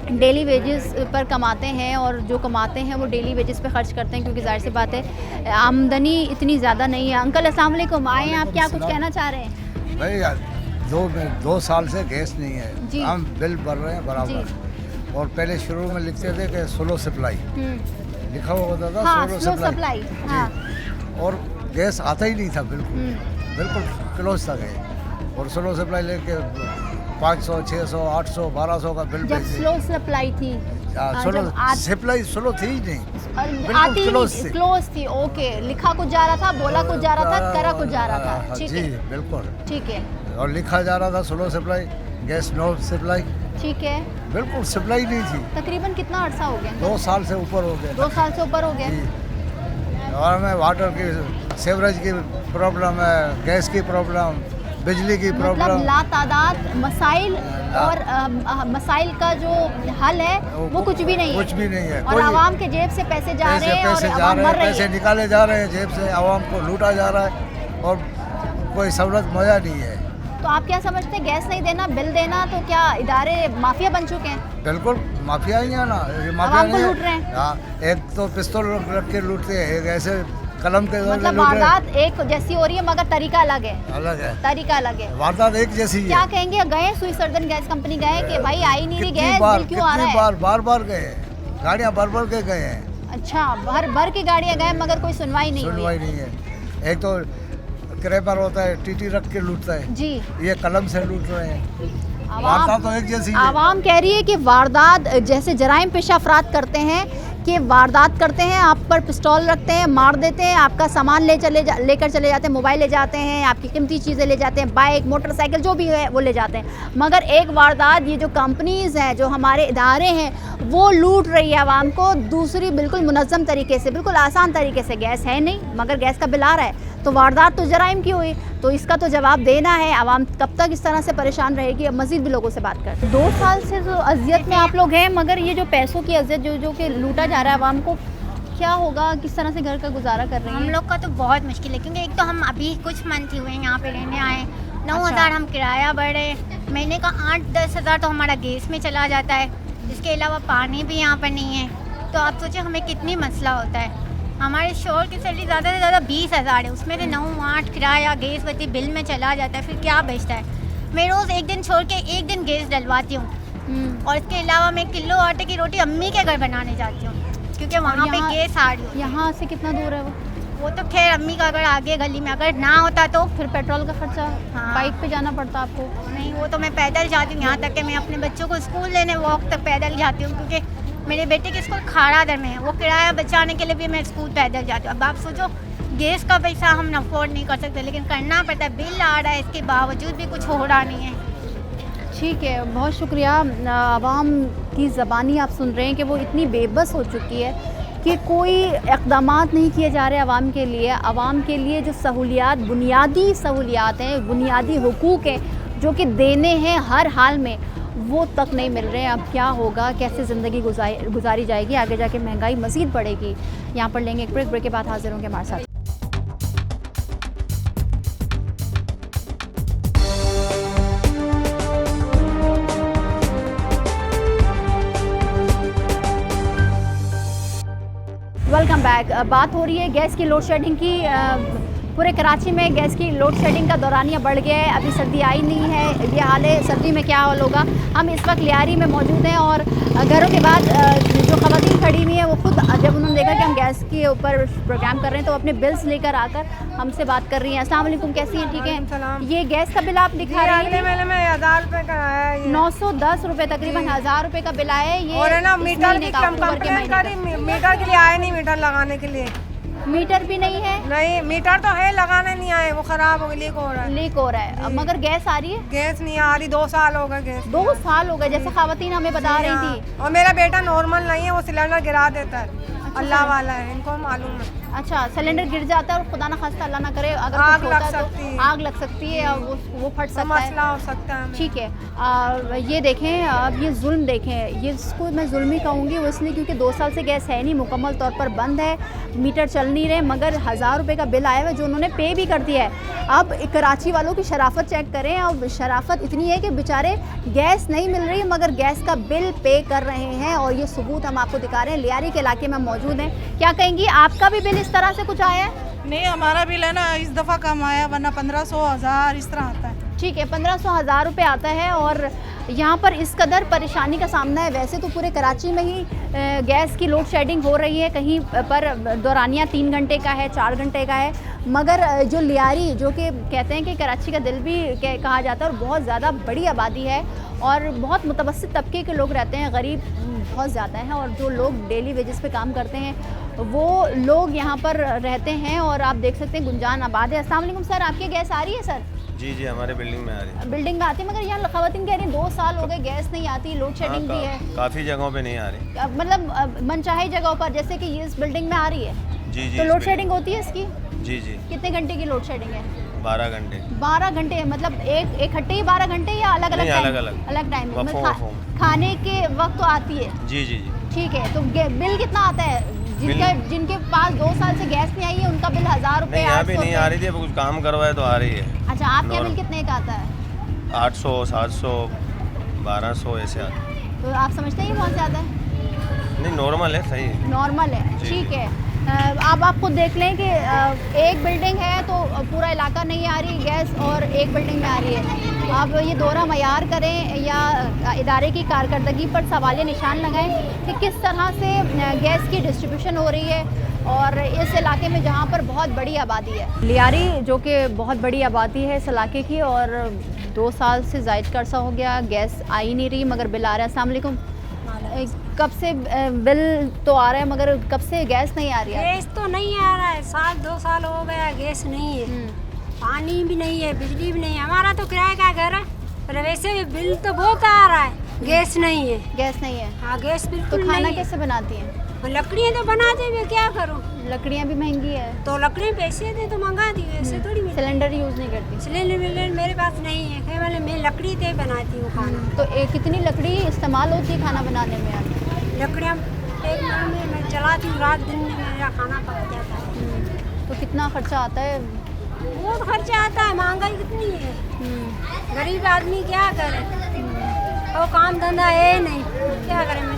Speaker 1: डेली वेजेस पर कमाते हैं और जो कमाते हैं वो डेली वेजेस पे खर्च करते हैं, क्योंकि जाहिर सी बात है आमदनी इतनी ज़्यादा नहीं है। अंकल अस्सलाम वालेकुम, आए हैं आप, क्या कुछ कहना चाह रहे हैं?
Speaker 13: भाई यार 2 साल से गैस नहीं है, हम बिल भर रहे हैं बराबर। और पहले शुरू में लिखते थे कि स्लो सप्लाई लिखा हुआ होता था, स्लो सप्लाई। और गैस आता ही नहीं था, बिल्कुल क्लोज था गैस। और स्लो सप्लाई लेके 500, 600, 800, 1200 का बिल
Speaker 1: जब स्लो सप्लाई थी,
Speaker 13: सप्लाई स्लो थी ही नहीं,
Speaker 1: आती क्लोज थी। ओके, लिखा कुछ जा रहा था, बोला कुछ जा रहा था, करा कुछ जा रहा था। ठीक है,
Speaker 13: बिल्कुल
Speaker 1: ठीक है।
Speaker 13: और लिखा जा रहा था slow supply, gas no supply.
Speaker 1: ठीक है,
Speaker 13: बिल्कुल सप्लाई नहीं थी।
Speaker 1: तकरीबन कितना अर्सा हो गया?
Speaker 13: 2 साल से ऊपर हो गया।
Speaker 1: 2 साल से ऊपर हो गया।
Speaker 13: और हमें वाटर की, सीवरेज की प्रॉब्लम है, गैस की प्रॉब्लम, बिजली की प्रॉब्लम,
Speaker 1: मतलब लातादाद मसाइल, और मसाइल का जो हल है वो कुछ भी नहीं है।
Speaker 13: कुछ भी नहीं है।
Speaker 1: और आवाम के जेब से पैसे जा रहे हैं और आवाम मर रही है।
Speaker 13: पैसे निकाले जा रहे हैं जेब से, आवाम को लूटा जा रहा है और कोई सहूलत मुहैया नहीं है।
Speaker 1: तो आप क्या समझते हैं, गैस नहीं देना, बिल देना, तो क्या इदारे माफिया बन चुके हैं?
Speaker 13: बिल्कुल माफिया ही है ना,
Speaker 1: माफिया को लूट रहे हैं।
Speaker 13: हाँ, एक तो पिस्तौल रख के लूटते हैं, एक ऐसे कलम के
Speaker 1: मतलब वारदात एक जैसी हो रही है मगर तरीका अलग है। तरीका अलग है,
Speaker 13: वारदात एक जैसी है।
Speaker 1: क्या कहेंगे, गए सुई सर्जन गैस कंपनी गए कि भाई आई नहीं गैस, बिल क्यों आ रहा है?
Speaker 13: बार गए, गाड़ियाँ भर के गए हैं।
Speaker 1: अच्छा, भर की गाड़ियाँ गए मगर कोई सुनवाई नहीं
Speaker 13: है। एक तो क्रेपर होता है, टीटी रख के लूटता है
Speaker 1: जी,
Speaker 13: ये कलम से लूट रहे हैं। वारदात तो एक जैसी है।
Speaker 1: आवाम कह रही है कि वारदात जैसे जराइम पेशा अफराद करते हैं कि वारदात करते हैं, आप पर पिस्तौल रखते हैं, मार देते हैं, आपका सामान लेकर चले जाते हैं, मोबाइल ले जाते हैं, आपकी कीमती चीज़ें ले जाते हैं, बाइक मोटरसाइकिल जो भी है वो ले जाते हैं। मगर एक वारदात ये जो कंपनीज़ हैं, जो हमारे इदारे हैं, वो लूट रही है आवाम को दूसरी बिल्कुल मुनज़्ज़म तरीके से, बिल्कुल आसान तरीके से। गैस है नहीं मगर गैस का बिल आ रहा है, तो वारदात तो जराइम की हुई, तो इसका तो जवाब देना है। आवाम कब तक इस तरह से परेशान रहेगी? अब मज़ीद भी लोगों से बात करते हैं। 2 साल से तो अजियत में आप लोग हैं, मगर ये जो पैसों की अजियत जो कि लूटा जा रहा है आवाम को, क्या होगा, किस तरह से घर का गुजारा कर रही हैं?
Speaker 14: हम लोग का तो बहुत मुश्किल है, क्योंकि एक तो हम अभी कुछ मंथ ही हुए हैं यहाँ पे रहने आए। 9,000 हम किराया बढ़े, महीने का 8-10 हज़ार तो हमारा गैस में चला जाता है। इसके अलावा पानी भी यहाँ पर नहीं है, तो आप सोचें हमें कितनी मसला होता है। हमारे शोर की सैलरी ज़्यादा से ज़्यादा 20,000 है, उसमें से 9-8 किराया गैस बत्ती बिल में चला जाता है, फिर क्या बचता है? मैं रोज़ एक दिन छोड़ के एक दिन गैस डलवाती हूँ, और इसके अलावा मैं किलो आटे की रोटी अम्मी के घर बनाने जाती हूँ, क्योंकि वहाँ पे गैस आ रही है।
Speaker 1: यहाँ से कितना दूर है
Speaker 14: वो तो खैर अम्मी का अगर आगे गली में अगर ना होता तो
Speaker 1: फिर पेट्रोल का खर्चा, बाइक पे जाना पड़ता आपको?
Speaker 14: नहीं, वो तो मैं पैदल जाती हूँ, यहाँ तक कि मैं अपने बच्चों को स्कूल लेने वक्त तक पैदल जाती हूँ, क्योंकि मेरे बेटे की स्कूल खाड़ादर में है, वो किराया बचाने के लिए भी मैं स्कूल पैदल जाती हूँ। अब आप सोचो, गैस का पैसा हम अफोर्ड नहीं कर सकते, लेकिन करना पड़ता है, बिल आ रहा है, इसके बावजूद भी कुछ हो रहा नहीं है।
Speaker 1: ठीक है, बहुत शुक्रिया। आवाम की ज़बानी आप सुन रहे हैं कि वो इतनी बेबस हो चुकी है कि कोई इक़दामात नहीं किए जा रहे आवाम के लिए। आवाम के लिए जो सहूलियात, बुनियादी सहूलियात हैं, बुनियादी हुकूक हैं जो कि देने हैं हर हाल में, वो तक नहीं मिल रहे हैं। अब क्या होगा, कैसे ज़िंदगी गुजारी जाएगी, आगे जाके महंगाई मज़ीद बढ़ेगी। यहाँ पर लेंगे एक ब्रेक के बाद हाजिर होंगे हमारे साथ। Welcome back. बात हो रही है गैस की लोड शेडिंग की। पूरे कराची में गैस की लोड शेडिंग का दौरानिया बढ़ गया है। अभी सर्दी आई नहीं है, ये हाल है, सर्दी में क्या हाल होगा। हम इस वक्त लियारी में मौजूद हैं और घरों के बाद जो ख़वातीन खड़ी हुई हैं वो खुद जब उन्होंने देखा कि हम गैस के ऊपर प्रोग्राम कर रहे हैं तो अपने बिल्स लेकर आकर हमसे बात कर रही हैं। अस्सलाम वालेकुम, कैसी हैं? ठीक है। ये गैस का बिल आप दिखा रहे हैं?
Speaker 15: महीने में 1000 रुपये का है।
Speaker 1: 910 रुपये, तकरीबन 1000 रुपये का बिल आया है। ये
Speaker 15: और है ना, मीटर की कंप्लेंट करी, मीटर के लिए आए नहीं, मीटर लगाने के लिए
Speaker 1: मीटर भी नहीं है।
Speaker 15: नहीं, मीटर तो है, लगाने नहीं आए, वो खराब हो गया, लीक हो रहा है।
Speaker 1: लीक हो रहा है। अब मगर गैस आ रही है?
Speaker 15: गैस नहीं आ रही, 2 साल हो गए गैस।
Speaker 1: 2 साल हो गए, जैसे ख़वातीन हमें बता रही थी।
Speaker 15: और मेरा बेटा नॉर्मल नहीं है, वो सिलेंडर गिरा देता है। अल्लाह वाला है, इनको मालूम है।
Speaker 1: अच्छा, सिलेंडर गिर जाता है और खुदा ना खास्ता अल्लाह ना करे अगर
Speaker 15: आग
Speaker 1: कुछ
Speaker 15: लग
Speaker 1: होता है
Speaker 15: सकती है।
Speaker 1: तो आग लग सकती है और वो फट सकता है,
Speaker 15: मसला हो सकता है।
Speaker 1: ठीक है। ये देखें, अब ये जुल्म देखें, ये इसको मैं जुल्म ही कहूँगी, वो इसलिए क्योंकि 2 साल से गैस है नहीं, मुकम्मल तौर पर बंद है, मीटर चल नहीं रहे, मगर 1000 रुपये का बिल आया हुआ है जो उन्होंने पे भी कर दिया है। अब कराची वालों की शराफत चेक करें, अब शराफत इतनी है कि बेचारे गैस नहीं मिल रही मगर गैस का बिल पे कर रहे हैं, और ये सबूत हम आपको दिखा रहे हैं। लियारी के इलाके में मौजूद हैं। क्या कहेंगी, आपका भी बिल इस तरह से कुछ आया है?
Speaker 7: नहीं, हमारा बिल है ना इस दफ़ा कम आया, वरना 1500 1000 इस तरह आता है।
Speaker 1: ठीक है, 1500 1000 रुपये आता है और यहाँ पर इस कदर परेशानी का सामना है। वैसे तो पूरे कराची में ही गैस की लोड शेडिंग हो रही है, कहीं पर दौरानिया 3 घंटे का है, 4 घंटे का है, मगर जो लियारी, जो कि कहते हैं कि कराची का दिल भी कहा जाता है और बहुत ज़्यादा बड़ी आबादी है और बहुत मुतवस्सित तबके के लोग रहते हैं, गरीब बहुत ज़्यादा हैं, और जो लोग डेली वेजेस पे काम करते हैं वो लोग यहाँ पर रहते हैं। और आप देख सकते हैं गुंजान आबाद है। अस्सलाम वालेकुम सर, आपके गैस आ रही है सर?
Speaker 16: जी जी, हमारे बिल्डिंग में आ रही है।
Speaker 1: बिल्डिंग में आती है, मगर यहाँ खवातीन कह रही हैं 2 साल हो गए गैस नहीं आती, लोड शेडिंग भी है,
Speaker 16: काफ़ी जगहों पे नहीं आ रही,
Speaker 1: मतलब मनचाही जगहों पर, जैसे कि ये इस बिल्डिंग में आ रही है।
Speaker 16: जी जी।
Speaker 1: तो लोड शेडिंग होती है इसकी?
Speaker 16: जी जी।
Speaker 1: कितने घंटे की लोड शेडिंग है?
Speaker 16: 12 घंटे।
Speaker 1: 12 घंटे, मतलब एक इकट्ठे ही 12 घंटे या अलग अलग टाइम? अलग टाइम में, खाने के वक्त तो आती है?
Speaker 16: जी जी जी।
Speaker 1: ठीक है, तो बिल कितना आता है? जिनके पास 2 साल से गैस नहीं आई है उनका बिल 1000 रुपये?
Speaker 16: यहाँ भी नहीं आ रही थी, कुछ काम करवाए तो आ रही है।
Speaker 1: अच्छा, आपके बिल कितने का आता है?
Speaker 16: 800 700 1200 ऐसे आते हैं।
Speaker 1: तो आप समझते हैं ये बहुत ज़्यादा है?
Speaker 16: नहीं, नॉर्मल है, सही है,
Speaker 1: नॉर्मल है, ठीक है। अब आप खुद देख लें कि एक बिल्डिंग है तो पूरा इलाका नहीं आ रही गैस, और एक बिल्डिंग में आ रही है। अब ये दोहरा मयार करें या इदारे की कारकर्दगी पर सवालिया निशान लगाएं कि किस तरह से गैस की डिस्ट्रीब्यूशन हो रही है, और इस इलाके में जहाँ पर बहुत बड़ी आबादी है। लियारी जो कि बहुत बड़ी आबादी है इस इलाके की, और 2 साल से ज़ायद का अर्सा हो गया गैस आ ही नहीं रही मगर बिल आ रहा है। अस्सलाम वालेकुम, कब से बिल तो आ रहा है मगर कब से गैस नहीं आ रही है?
Speaker 17: गैस तो नहीं आ रहा है, 2 साल हो गया गैस नहीं है, पानी भी नहीं है, बिजली भी नहीं है। हमारा तो किराए का घर है, पर वैसे भी बिल तो बहुत आ रहा है, गैस नहीं है।
Speaker 1: गैस नहीं है?
Speaker 17: हाँ, गैस बिल्कुल
Speaker 1: तो खाना
Speaker 17: नहीं
Speaker 1: कैसे बनाती हैं?
Speaker 17: लकड़ियाँ तो बनाते भी, क्या करूँ,
Speaker 1: लकड़ियाँ भी महंगी है,
Speaker 17: तो लकड़ियाँ पैसे दे तो मंगा दी, ऐसे थोड़ी।
Speaker 1: सिलेंडर यूज़ नहीं करती?
Speaker 17: सिलेंडर मेरे पास नहीं है, केवल मैं लकड़ी से बनाती हूँ खाना।
Speaker 1: तो कितनी लकड़ी इस्तेमाल होती है खाना बनाने में?
Speaker 17: लकड़ियाँ एक में मैं चलाती हूँ, रात दिन में मेरा खाना पक जाता है।
Speaker 1: तो कितना खर्चा आता है?
Speaker 17: बहुत खर्चा आता है, महंगाई कितनी है, गरीब आदमी क्या करे, और काम धंधा है नहीं, क्या करें।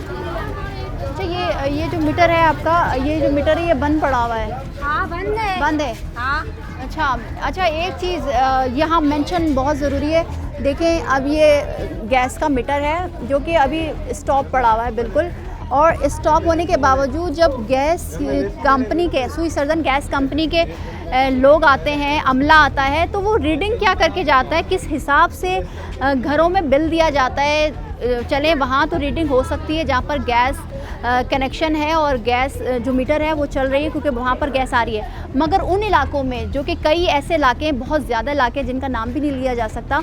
Speaker 1: अच्छा, ये जो मीटर है आपका, ये जो मीटर है ये बंद पड़ा हुआ है?
Speaker 17: हाँ, बंद है।
Speaker 1: बंद है?
Speaker 17: हाँ।
Speaker 1: अच्छा, एक चीज़ यहाँ मेंशन बहुत ज़रूरी है। देखें, अब ये गैस का मीटर है जो कि अभी स्टॉप पड़ा हुआ है बिल्कुल, और स्टॉप होने के बावजूद जब गैस कंपनी के, सुई सर्जन गैस कंपनी के लोग आते हैं, अमला आता है, तो वो रीडिंग क्या करके जाता है, किस हिसाब से घरों में बिल दिया जाता है। चलें वहाँ तो रीडिंग हो सकती है जहाँ पर गैस कनेक्शन है और गैस जो मीटर है वो चल रही है क्योंकि वहाँ पर गैस आ रही है, मगर उन इलाकों में जो कि कई ऐसे इलाके हैं, बहुत ज़्यादा इलाके जिनका नाम भी नहीं लिया जा सकता,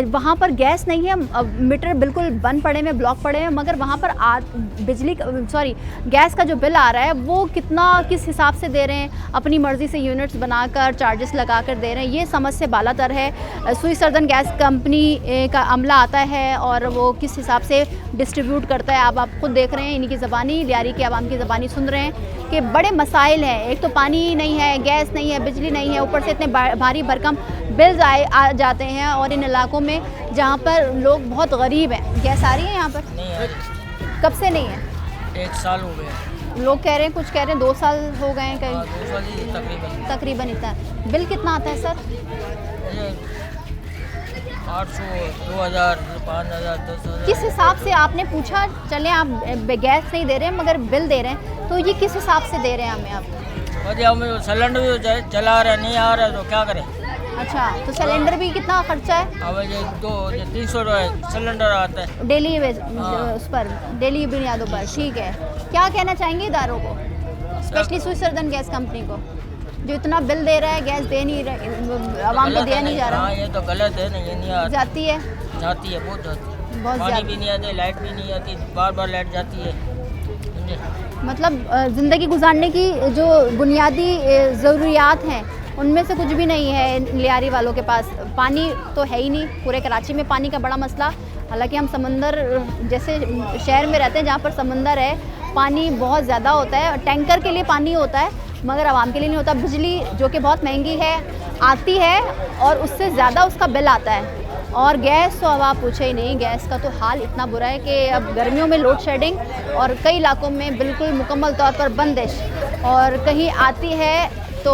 Speaker 1: वहाँ पर गैस नहीं है, मीटर बिल्कुल बंद पड़े हैं, ब्लॉक पड़े हैं, मगर वहाँ पर गैस का जो बिल आ रहा है वो किस हिसाब से दे रहे हैं, अपनी मर्ज़ी से यूनिट्स बनाकर चार्जेस लगाकर दे रहे हैं। ये समझ से बालातर है। सुई सर्जन गैस कंपनी का अमला आता है और वो किस हिसाब से डिस्ट्रीब्यूट करता है, आप खुद देख रहे हैं, इन्हीं की ज़बानी, लियारी की आवाम की ज़बानी सुन रहे हैं कि बड़े मसाइल हैं। एक तो पानी नहीं है, गैस नहीं है, बिजली नहीं है, ऊपर से इतने भारी भरकम बिल्स आ जाते हैं, और इन इलाकों में जहाँ पर लोग बहुत गरीब हैं। गैस आ रही है यहाँ पर?
Speaker 18: नहीं आ रही।
Speaker 1: कब से नहीं है?
Speaker 18: 1 साल हो गया।
Speaker 1: लोग कह रहे हैं, कुछ कह रहे हैं 2 साल हो गए हैं, कहीं
Speaker 18: 2 साल ही
Speaker 1: तकरीबन इतना। बिल कितना आता है सर?
Speaker 18: 800, 2000, 5000, 10,000।
Speaker 1: किस हिसाब से आपने पूछा? चले आप गैस नहीं दे रहे हैं मगर बिल दे रहे हैं, तो ये किस हिसाब से दे रहे हैं हमें आप?
Speaker 18: हमें सिलेंडर चला रहा है, नहीं आ रहा है तो क्या करें।
Speaker 1: अच्छा, तो सिलेंडर भी कितना खर्चा है?
Speaker 18: अब ये 300 रुपये सिलेंडर आता है
Speaker 1: डेली उस पर, डेली बुनियादों पर। ठीक है, क्या कहना चाहेंगे इदारों को, स्पेशली सुई सर्जन गैस कंपनी को, जो इतना बिल दे रहा है, गैस दे नहीं रहा, आवाम को दिया नहीं जा रहा?
Speaker 18: हाँ, ये तो गलत है ना, ये नहीं आती।
Speaker 1: जाती है?
Speaker 18: जाती है, बहुत जाती है,
Speaker 1: बहुत
Speaker 18: पानी भी नहीं आती, लाइट भी नहीं आती, बार बार लाइट जाती है, समझे।
Speaker 1: मतलब ज़िंदगी गुजारने की जो बुनियादी ज़रूरियात हैं उनमें से कुछ भी नहीं है लियारी वालों के पास। पानी तो है ही नहीं, पूरे कराची में पानी का बड़ा मसला। हालांकि हम समंदर जैसे शहर में रहते हैं जहाँ पर समंदर है, पानी बहुत ज़्यादा होता है, टैंकर के लिए पानी होता है मगर आवाम के लिए नहीं होता। बिजली जो कि बहुत महंगी है आती है और उससे ज़्यादा उसका बिल आता है। और गैस तो अब आप पूछे ही नहीं, गैस का तो हाल इतना बुरा है कि अब गर्मियों में लोड शेडिंग और कई इलाकों में बिल्कुल मुकम्मल तौर पर बंदिश, और कहीं आती है तो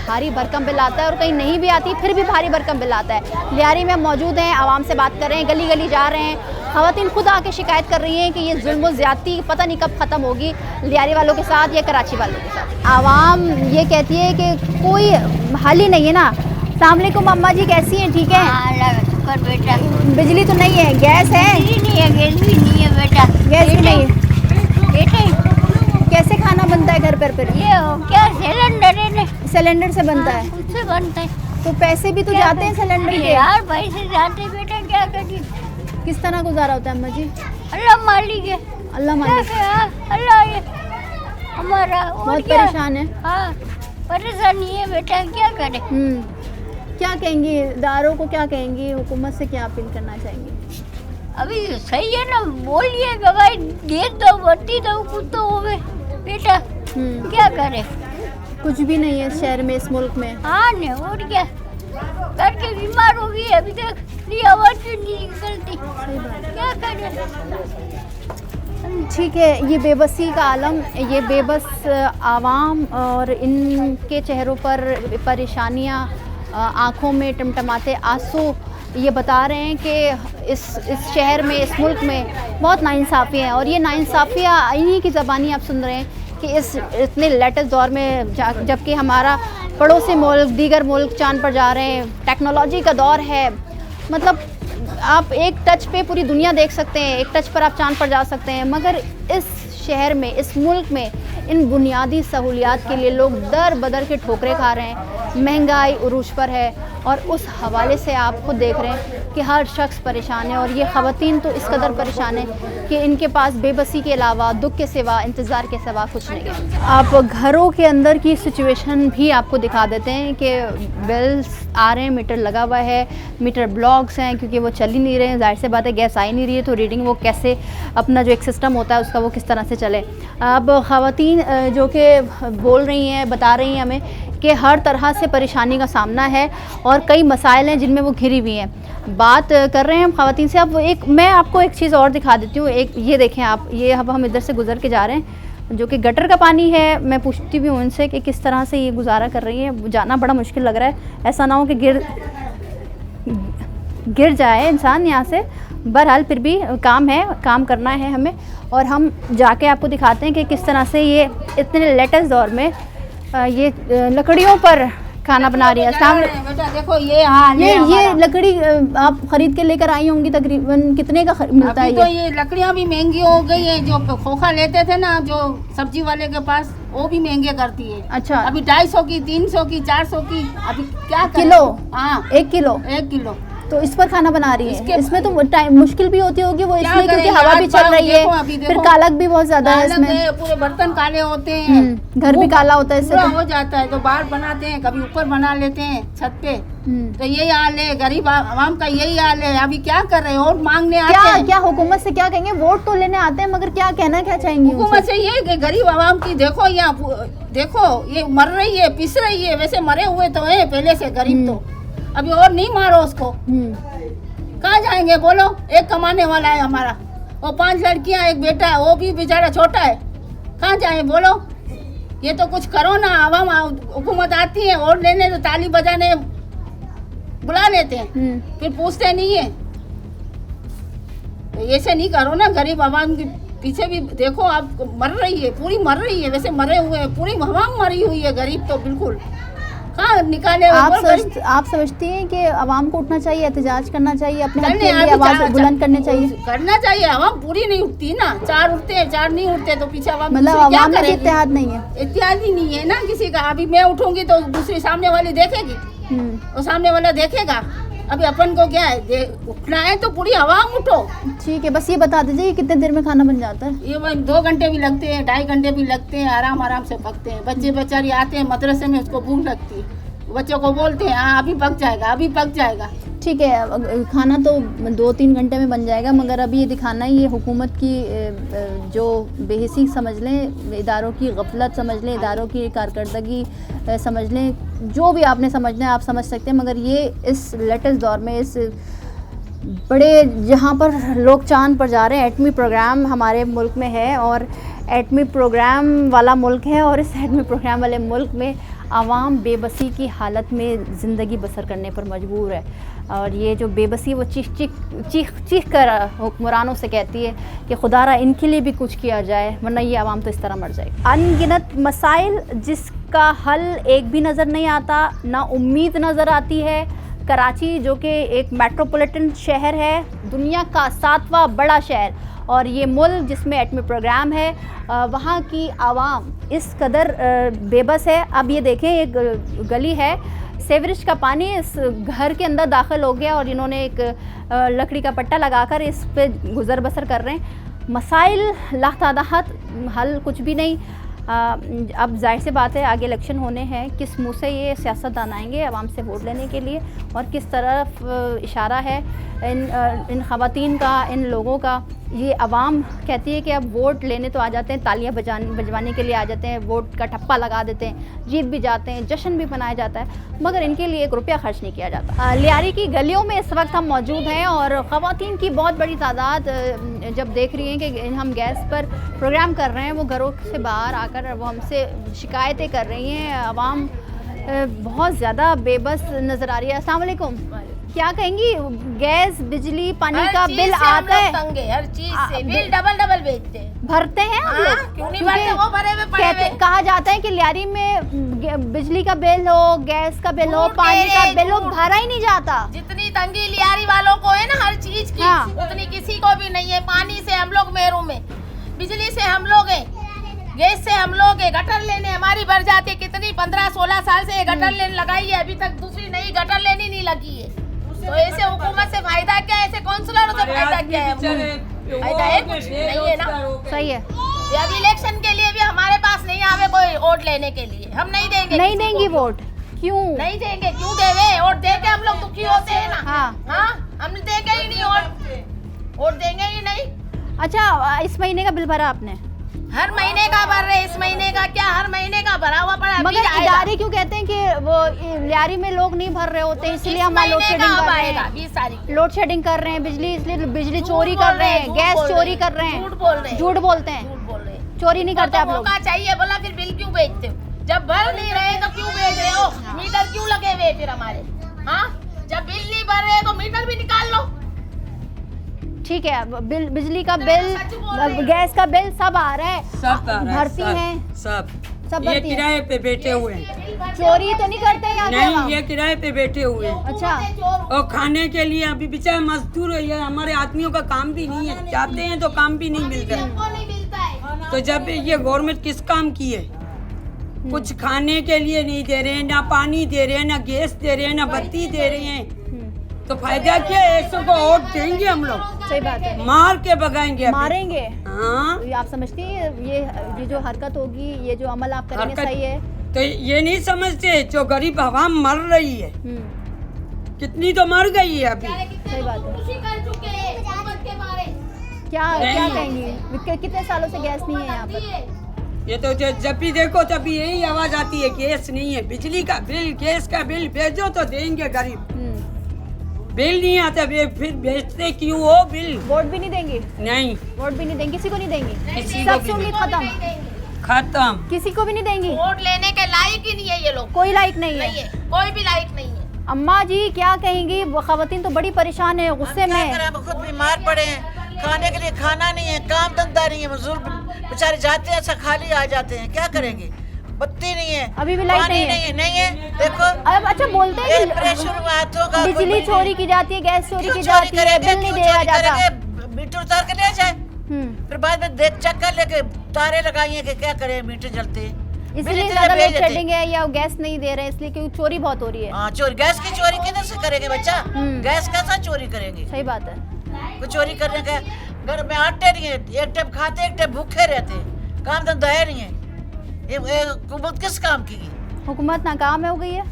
Speaker 1: भारी भरकम बिल आता है और कहीं नहीं भी आती फिर भी भारी भरकम बिल आता है। लियारी में मौजूद हैं, आवाम से बात कर रहे हैं, गली गली जा रहे हैं। ख़वातीन खुद आके शिकायत कर रही हैं कि ये जुल्म व ज़्यादती पता नहीं कब ख़त्म होगी लियारी वालों के साथ या कराची वालों के साथ। आवाम ये कहती है कि कोई हल ही नहीं है ना। अस्सलाम वालेकुम अम्मा जी, कैसी हैं? ठीक है बेटा। बिजली तो नहीं है, गैस है? नहीं है, गैस भी नहीं है बेटा। गैस भी नहीं है बेटा। कैसे खाना बनता है घर पर? फिर ये क्या सिलेंडर है? सिलेंडर से बनता है? उससे बनता है। तो पैसे भी तो जाते हैं सिलेंडर के यार, पैसे जाते हैं बेटा, क्या करें? किस तरह गुजारा होता है अम्मा जी? अल्लाह मालिक है, अल्लाह मालिक, अल्लाह ये हमारा बहुत परेशान है। हाँ परेशानी है बेटा, क्या करें? क्या कहेंगे इदारों को, क्या कहेंगे हुकूमत से, क्या अपील करना चाहेंगे? अभी सही है ना, बोलिए भाई देख दो बत्ती दो कुछ तो होवे बेटा, क्या करे? कुछ भी नहीं है इस शहर में, इस मुल्क में। हाँ ने और क्या करके बीमार हो गई अभी तक नहीं, आवाज नहीं निकलती, क्या करे? ठीक है, ये बेबसी का आलम, ये बेबस आवाम और इनके चेहरों पर परेशानियाँ, आँखों में टमटमाते आंसू ये बता रहे हैं कि इस शहर में, इस मुल्क में बहुत नाइंसाफ़ी है। और ये नाइंसाफ़ियाँ इन्हीं की ज़बानी आप सुन रहे हैं कि इस इतने लेटेस्ट दौर में जबकि हमारा पड़ोसी मुल्क, दीगर मुल्क चांद पर जा रहे हैं, टेक्नोलॉजी का दौर है, मतलब आप एक टच पे पूरी दुनिया देख सकते हैं, एक टच पर आप चांद पर जा सकते हैं। मगर इस शहर में, इस मुल्क में इन बुनियादी सहूलियात के लिए लोग दर बदर के ठोकरें खा रहे हैं। महंगाई उरूज पर है और उस हवाले से आप खुद देख रहे हैं कि हर शख्स परेशान है। और ये ख़वातीन तो इस कदर परेशान है कि इनके पास बेबसी के अलावा, दुख के सिवा, इंतज़ार के सिवा कुछ नहीं है। आप घरों के अंदर की सिचुएशन भी आपको दिखा देते हैं कि बिल्स आ रहे हैं, मीटर लगा हुआ है, मीटर ब्लॉक्स हैं क्योंकि वो चल ही नहीं रहे हैं। जाहिर सी बात है गैस आ ही नहीं रही है तो रीडिंग वो कैसे, अपना जो एक सिस्टम होता है उसका वो किस तरह से चले। अब ख़वातीन जो कि बोल रही हैं, बता रही हैं हमें कि हर तरह से परेशानी का सामना है और कई मसाइल हैं जिनमें वो घिरी हुई हैं। बात कर रहे हैं हम ख़वातीन से। अब मैं आपको एक चीज़ और दिखा देती हूँ। एक ये देखें आप, ये अब हम इधर से गुज़र के जा रहे हैं जो कि गटर का पानी है। मैं पूछती भी हूँ उनसे कि किस तरह से ये गुजारा कर रही है। जाना बड़ा मुश्किल लग रहा है, ऐसा ना हो कि गिर जाए इंसान यहाँ से। बहरहाल फिर भी काम है, काम करना है हमें, और हम जाके आपको दिखाते हैं कि किस तरह से ये इतने लेटेस्ट दौर में ये लकड़ियों पर खाना बना रही है।
Speaker 8: बेटा देखो ये
Speaker 1: लकड़ी आप खरीद के लेकर आई होंगी, तकरीबन कितने का मिलता है?
Speaker 8: तो ये लकड़ियाँ भी महंगी हो गई है। जो खोखा लेते थे ना जो सब्जी वाले के पास, वो भी महंगे करती है।
Speaker 1: अच्छा,
Speaker 8: अभी 250 की, 300 की, 400 की, अभी क्या
Speaker 1: किलो?
Speaker 8: हाँ
Speaker 1: 1 किलो।
Speaker 8: 1 किलो
Speaker 1: तो इस पर खाना बना रही है। इसमें तो टाइम मुश्किल भी होती होगी वो, इसलिए क्योंकि हवा भी चल रही है, फिर कालक भी बहुत ज्यादा है इसमें,
Speaker 8: पूरे बर्तन काले होते हैं,
Speaker 1: घर भी काला होता है, इससे
Speaker 8: हो जाता है। तो बाहर बनाते हैं, कभी ऊपर बना लेते हैं छत पे। तो यही हाल है, गरीब आवाम का यही हाल है। अभी क्या कर रहे हैं? वोट मांगने आते हैं।
Speaker 1: क्या हुकूमत से क्या कहेंगे? वोट तो लेने आते हैं मगर क्या कहना, क्या चाहेंगे
Speaker 8: हुकूमत से? ये कि गरीब आवाम की देखो, यहाँ देखो ये मर रही है, पिस रही है। वैसे मरे हुए तो है पहले से गरीब, तो अभी और नहीं मारो उसको। कहाँ जाएंगे बोलो? एक कमाने वाला है हमारा, वो 5 लड़कियां, एक बेटा है, वो भी बेचारा छोटा है। कहाँ जाए बोलो? ये तो कुछ करो ना। आवाम हुकूमत आती है वोट लेने तो ताली बजाने बुला लेते हैं, फिर पूछते नहीं है। तो ऐसे नहीं करो ना। गरीब आवाम के पीछे भी देखो, आप मर रही है, पूरी मर रही है। वैसे मरे हुए हैं, पूरी आवाम मरी हुई है। गरीब तो बिल्कुल कहाँ निकाले।
Speaker 1: आप समझती हैं कि आवाम को उठना चाहिए, एहतजाज करना चाहिए, अपने हक के लिए आवाज बुलंद करनी चाहिए?
Speaker 8: करना चाहिए। आवाम पूरी नहीं उठती ना, 4 उठते हैं, 4 नहीं उठते तो पीछे आवाम,
Speaker 1: मतलब आवाम में इत्तेहाद नहीं है,
Speaker 8: इत्तेहाद ही नहीं है ना किसी का। अभी मैं उठूंगी तो दूसरी सामने वाली देखेगी, वो सामने वाला देखेगा, अभी अपन को क्या है, उठना है तो पूरी हवा उठो।
Speaker 1: ठीक है, बस ये बता दीजिए कितने देर में खाना बन जाता है?
Speaker 8: ये 2 घंटे भी लगते हैं, 2.5 घंटे भी लगते हैं, आराम आराम से पकते हैं। बच्चे बेचारे आते हैं मदरसे में, उसको भूख लगती है, बच्चों को बोलते हैं हाँ अभी पक जाएगा, अभी पक जाएगा।
Speaker 1: ठीक है, खाना तो 2-3 घंटे में बन जाएगा, मगर अभी ये दिखाना ही, ये हुकूमत की जो बेहिसी समझ लें, इदारों की गफलत समझ लें, इदारों की कारकर्दगी समझ लें, जो भी आपने समझना है आप समझ सकते हैं। मगर ये इस लेटेस्ट दौर में, इस बड़े जहाँ पर लोग चांद पर जा रहे हैं, एटमी प्रोग्राम हमारे मुल्क में है और एटमी प्रोग्राम वाला मुल्क है, और इस एटमी प्रोग्राम वाले मुल्क में आवाम बेबसी की हालत में ज़िंदगी बसर करने पर मजबूर है। और ये जो बेबसी वो चीख कर हुक्मरानों से कहती है कि खुदारा इनके लिए भी कुछ किया जाए, वरना ये आवाम तो इस तरह मर जाएगी। अनगिनत मसाइल जिसका हल एक भी नज़र नहीं आता, ना उम्मीद नज़र आती है। कराची जो कि एक मेट्रोपॉलिटन शहर है, दुनिया का 7वां बड़ा शहर, और ये मुल्क जिसमें एटमी प्रोग्राम है, वहाँ की आवाम इस कदर बेबस है। अब ये देखें, एक गली है, सेवरेज का पानी इस घर के अंदर दाखिल हो गया और इन्होंने एक लकड़ी का पट्टा लगाकर इस पे गुज़र बसर कर रहे हैं। मसाइल लातादात, हल कुछ भी नहीं। अब जाहिर सी बात है आगे इलेक्शन होने हैं, किस मुँह से ये सियासतदान आएंगे आवाम से वोट लेने के लिए, और किस तरफ इशारा है इन ख़वातीन का, इन लोगों का। ये आवाम कहती है कि अब वोट लेने तो आ जाते हैं, तालियां बजवाने के लिए आ जाते हैं, वोट का ठप्पा लगा देते हैं, जीत भी जाते हैं, जश्न भी मनाया जाता है, मगर इनके लिए 1 रुपया खर्च नहीं किया जाता। लियारी की गलियों में इस वक्त हम मौजूद हैं और ख़वातीन की बहुत बड़ी तादाद जब देख रही हैं कि हम गैस पर प्रोग्राम कर रहे हैं, वो घरों से बाहर आकर वो हमसे शिकायतें कर रही हैं। आवाम बहुत ज़्यादा बेबस नज़र आ रही है। अस्सलाम वालेकुम, क्या कहेंगी? गैस, बिजली, पानी का बिल आता है,
Speaker 8: हर चीज से बिल डबल बेचते हैं,
Speaker 1: भरते हैं हम लोग,
Speaker 8: क्यों नहीं भरते? वो भरे हुए पड़े हुए।
Speaker 1: कहा जाता है कि लियारी में बिजली का बिल हो, गैस का बिल हो, पानी का बिल हो, भरा ही नहीं जाता।
Speaker 8: जितनी तंगी लियारी वालों को है ना हर चीज की, उतनी किसी को भी नहीं है। पानी से हम लोग महरूम है, बिजली से हम लोग है, गैस से हम लोग है, गटर लेने हमारी भर जाती है। कितनी 15-16 साल से गटर लेने लगाई है, अभी तक दूसरी नई गटर लेनी नहीं लगी है। तो ऐसे हुकूमत से फायदा क्या है? ऐसे काउंसलरों से फायदा क्या है? फायदा है कुछ नहीं है ना।
Speaker 1: सही है।
Speaker 8: अभी इलेक्शन के लिए भी हमारे पास नहीं आवे कोई वोट लेने के लिए, हम नहीं देंगे।
Speaker 1: नहीं देंगी वोट? क्यों
Speaker 8: नहीं देंगे? क्यों देवे? वोट दे के हम लोग दुखी होते हैं ना। हाँ, हम देंगे ही नहीं वोट देंगे ही नहीं।
Speaker 1: अच्छा, इस महीने का बिल भरा आपने?
Speaker 8: हर महीने का भर रहे, इस महीने का क्या, हर महीने का भरा हुआ पड़ा।
Speaker 1: मगर इदारे क्यों कहते हैं कि वो लियारी में लोग नहीं भर रहे होते, इसलिए हम लोड शेडिंग कर रहे हैं,
Speaker 8: 20 तारीख
Speaker 1: लोड शेडिंग कर रहे हैं बिजली, इसलिए बिजली चोरी कर रहे हैं, गैस चोरी कर रहे हैं, झूठ बोलते हैं, चोरी नहीं करते आप लोग।
Speaker 8: चाहिए बोला, फिर बिल क्यों बेचते हो? जब भर नहीं रहे तो क्यों बेच रहे हो? मीटर क्यों लगे हुए फिर हमारे? हाँ, जब बिल नहीं भर रहे तो मीटर भी निकाल लो।
Speaker 1: ठीक है, बिल, बिजली का बिल, गैस का बिल सब आ रहा है,
Speaker 19: सब
Speaker 1: भरती हैं,
Speaker 19: सब
Speaker 1: ये
Speaker 19: किराए पे बैठे हुए हैं।
Speaker 1: चोरी तो नहीं करते यहाँ?
Speaker 19: नहीं, ये किराए पे बैठे हुए हैं।
Speaker 1: अच्छा,
Speaker 19: और खाने के लिए अभी बेचारे मजदूर है, ये हमारे आदमियों का काम भी नहीं है, जाते हैं तो काम भी नहीं मिलता है। तो जब ये गवर्नमेंट किस काम की है? कुछ खाने के लिए नहीं दे रहे हैं, ना पानी दे रहे हैं, ना गैस दे रहे हैं, ना बत्ती दे रहे हैं, तो फायदा क्या है? ऐसों को वोट देंगे हम लोग?
Speaker 1: सही बात है,
Speaker 19: मार के भगाएंगे,
Speaker 1: मारेंगे।
Speaker 19: हाँ,
Speaker 1: तो आप समझती हैं ये जो हरकत होगी, ये जो अमल आप करेंगे सही है?
Speaker 19: तो ये नहीं समझते, जो गरीब आवाम मर रही है, कितनी तो मर गई है अभी।
Speaker 1: सही बात है। क्या कहेंगे? कितने सालों से गैस नहीं है यहाँ पर?
Speaker 19: ये तो जब भी देखो तभी यही आवाज आती है, गैस नहीं है, बिजली का बिल, गैस का बिल भेजो तो देंगे गरीब, बिल नहीं आता फिर बेचते क्यों हो बिल?
Speaker 1: वोट भी नहीं देंगे?
Speaker 19: नहीं,
Speaker 1: वोट भी नहीं देंगे, किसी को नहीं देंगे,
Speaker 19: किसी को
Speaker 1: सबसे उम्मीद
Speaker 19: खत्म,
Speaker 1: किसी को भी नहीं देंगी।
Speaker 8: वोट लेने के लायक ही नहीं है ये लोग,
Speaker 1: कोई लायक नहीं है,
Speaker 8: कोई भी लायक नहीं है।
Speaker 1: अम्मा जी क्या कहेंगी? वो खवातीन तो बड़ी परेशान है, गुस्से में,
Speaker 9: खुद बीमार पड़े हैं, खाने के लिए खाना नहीं है, काम धंधा नहीं है, मजदूर बेचारे जाते हैं ऐसा खाली आ जाते हैं, क्या करेंगे? बत्ती नहीं है,
Speaker 1: अभी भी लाइट नहीं है,
Speaker 9: देखो।
Speaker 1: अब अच्छा बोलते हैं कि बिजली चोरी की जाती है, गैस चोरी की जाती है, बिल नहीं दिया जाता,
Speaker 9: मीटर उतार के ले जाए, फिर बाद में देख चक्कर लेके तारे लगाई है कि क्या करें, मीटर जलते हैं।
Speaker 1: इसलिए ज्यादा लोड शेडिंग है या गैस नहीं दे रहे हैं इसलिए क्योंकि चोरी बहुत हो रही है।
Speaker 9: हाँ चोरी, गैस की चोरी किधर से करेंगे बच्चा? गैस कैसा चोरी करेंगे?
Speaker 1: सही बात है।
Speaker 9: वो चोरी करने का घर में आटे नहीं है, एक टाइम खाते एक टाइम भूखे रहते हैं, काम धंधा है नहीं है। ये हुकूमत किस काम की?
Speaker 1: हुकूमत नाकाम हो गई है,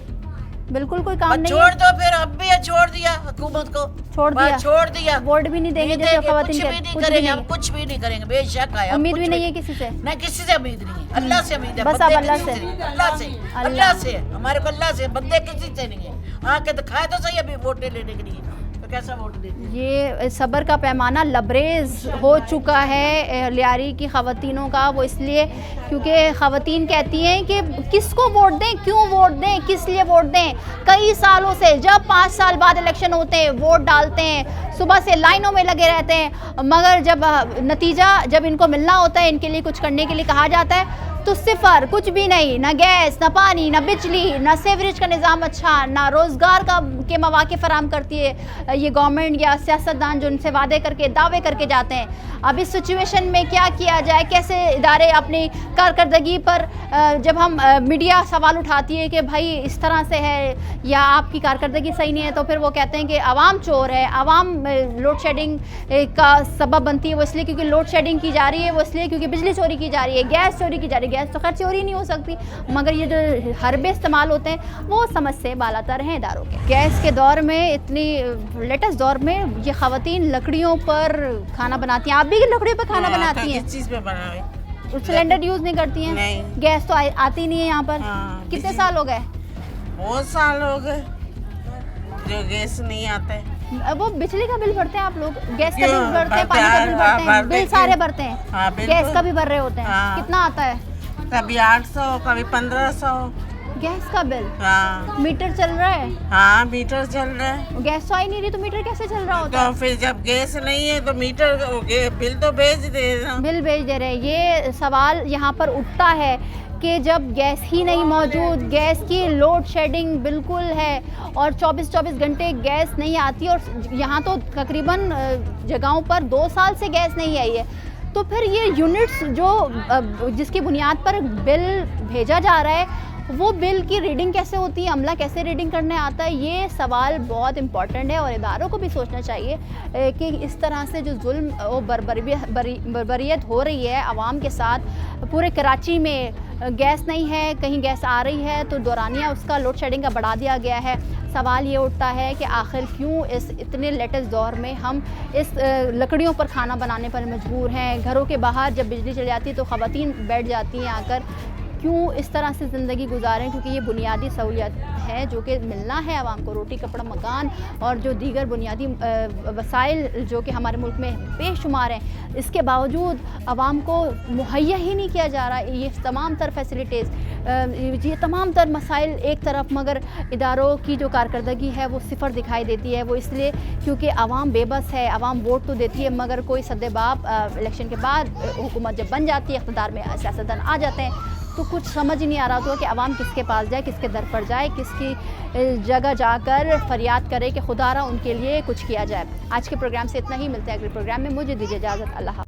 Speaker 1: बिल्कुल कोई काम नहीं
Speaker 9: छोड़ दो फिर, अब भी छोड़ दिया हुकूमत को,
Speaker 1: छोड़ दिया वोट भी नहीं देंगे जैसे
Speaker 9: कुछ भी नहीं करेंगे, हम कुछ भी नहीं करेंगे, बेशक आया।
Speaker 1: उम्मीद भी नहीं है किसी से,
Speaker 9: ना किसी से उम्मीद नहीं है, अल्लाह से उम्मीद है,
Speaker 1: बस आप अल्लाह से,
Speaker 9: अल्लाह से हमारे को अल्लाह से, बंदे किसी से नहीं है। आके दिखाए तो सही अभी वोट लेने के लिए, तो कैसा वोट दे?
Speaker 1: ये सब्र का पैमाना लबरेज हो चुका है लियारी की ख़वातीनों का। वो इसलिए क्योंकि ख़वातीन कहती हैं कि किसको वोट दें, क्यों वोट दें, किस लिए वोट दें। कई सालों से जब 5 साल बाद इलेक्शन होते हैं वोट डालते हैं, सुबह से लाइनों में लगे रहते हैं, मगर जब नतीजा जब इनको मिलना होता है, इनके लिए कुछ करने के लिए कहा जाता है तो सिफर, कुछ भी नहीं, ना गैस, ना पानी, ना बिजली, ना सीवरेज का निज़ाम अच्छा, ना रोज़गार के मौके फराम करती है ये गवर्नमेंट या सियासतदान जो उनसे वादे करके दावे करके जाते हैं। अब इस सिचुएशन में क्या किया जाए, कैसे इदारे अपनी कारकर्दगी पर जब हम मीडिया सवाल उठाती है कि भाई इस तरह से है या आपकी कारकर्दगी सही नहीं है, तो फिर वो कहते हैं कि आवाम चोर है, आवाम लोड शेडिंग का सबब बनती है। वो इसलिए क्योंकि लोड शेडिंग की जा रही है, वो इसलिए क्योंकि बिजली चोरी की जा रही है, गैस चोरी की जा रही है। गैस तो खैर चोरी नहीं हो सकती, मगर ये जो हरबे इस्तेमाल होते हैं वो समझ से बालातर हैं इदारों के। गैस के दौर में, इतनी लेटेस्ट दौर में ये ख़वातीन लकड़ियों पर खाना बनाती हैं। आप भी लकड़ियों पर खाना बनाती हैं?
Speaker 18: किस चीज़ पे बनाए?
Speaker 1: सिलेंडर यूज़ नहीं करती हैं?
Speaker 18: नहीं।
Speaker 1: गैस तो आती नहीं है यहाँ पर? कितने साल हो गए?
Speaker 18: बहुत साल हो गए जो गैस नहीं आता है।
Speaker 1: वो बिजली का बिल भरते हैं आप लोग, गैस का बिल भरते हैं, पानी का बिल भरते हैं, बिल सारे भरते हैं, गैस का भी भर रहे होते हैं। कितना आता है?
Speaker 18: कभी 800, कभी 1500
Speaker 1: गैस का बिल।
Speaker 18: हाँ।
Speaker 1: मीटर चल रहा है?
Speaker 18: हाँ मीटर चल रहा है।
Speaker 1: गैस तो आई नहीं रही तो मीटर कैसे चल रहा होता है?
Speaker 18: तो फिर जब गैस नहीं है तो मीटर बिल तो भेज दे रहे,
Speaker 1: बिल भेज दे रहे हैं। ये सवाल यहाँ पर उठता है कि जब गैस ही नहीं मौजूद, गैस की लोड शेडिंग बिल्कुल है और 24-24 घंटे गैस नहीं आती, और यहाँ तो तकरीबन जगहों पर 2 साल से गैस नहीं आई है, तो फिर ये यूनिट्स जो जिसकी बुनियाद पर बिल भेजा जा रहा है वो बिल की रीडिंग कैसे होती है, अमला कैसे रीडिंग करने आता है, ये सवाल बहुत इम्पॉर्टेंट है। और इदारों को भी सोचना चाहिए कि इस तरह से जो जुल्म और बर्बरियत हो रही है आवाम के साथ, पूरे कराची में गैस नहीं है, कहीं गैस आ रही है तो दौरानिया उसका लोड शेडिंग का बढ़ा दिया गया है। सवाल ये उठता है कि आखिर क्यों इस इतने लेटेस्ट दौर में हम इस लकड़ियों पर खाना बनाने पर मजबूर हैं। घरों के बाहर जब बिजली चली जाती है तो ख़वातीन बैठ जाती हैं आकर, क्यों इस तरह से ज़िंदगी गुजारें, क्योंकि ये बुनियादी सहूलियत है जो कि मिलना है आवाम को, रोटी कपड़ा मकान और जो दीगर बुनियादी वसाइल जो कि हमारे मुल्क में बेशुमार हैं, इसके बावजूद आवाम को मुहैया ही नहीं किया जा रहा। ये तमाम तर फैसिलिटीज़, ये तमाम तर मसाइल एक तरफ, मगर इदारों की जो कारकर्दगी है वो सिफर दिखाई देती है। वो इसलिए क्योंकि आवाम बेबस है, आवाम वोट तो देती है मगर कोई सद्देबाब इलेक्शन के बाद हुकूमत जब बन जाती है, इक़्तिदार में सियासतदान आ जाते हैं, तो कुछ समझ ही नहीं आ रहा था कि आवाम किसके पास जाए, किसके दर पर जाए, किसकी जगह जाकर फरियाद करे कि खुदारा उनके लिए कुछ किया जाए। आज के प्रोग्राम से इतना ही, मिलते हैं अगले प्रोग्राम में। मुझे दीजिए इजाज़त, अल्लाह।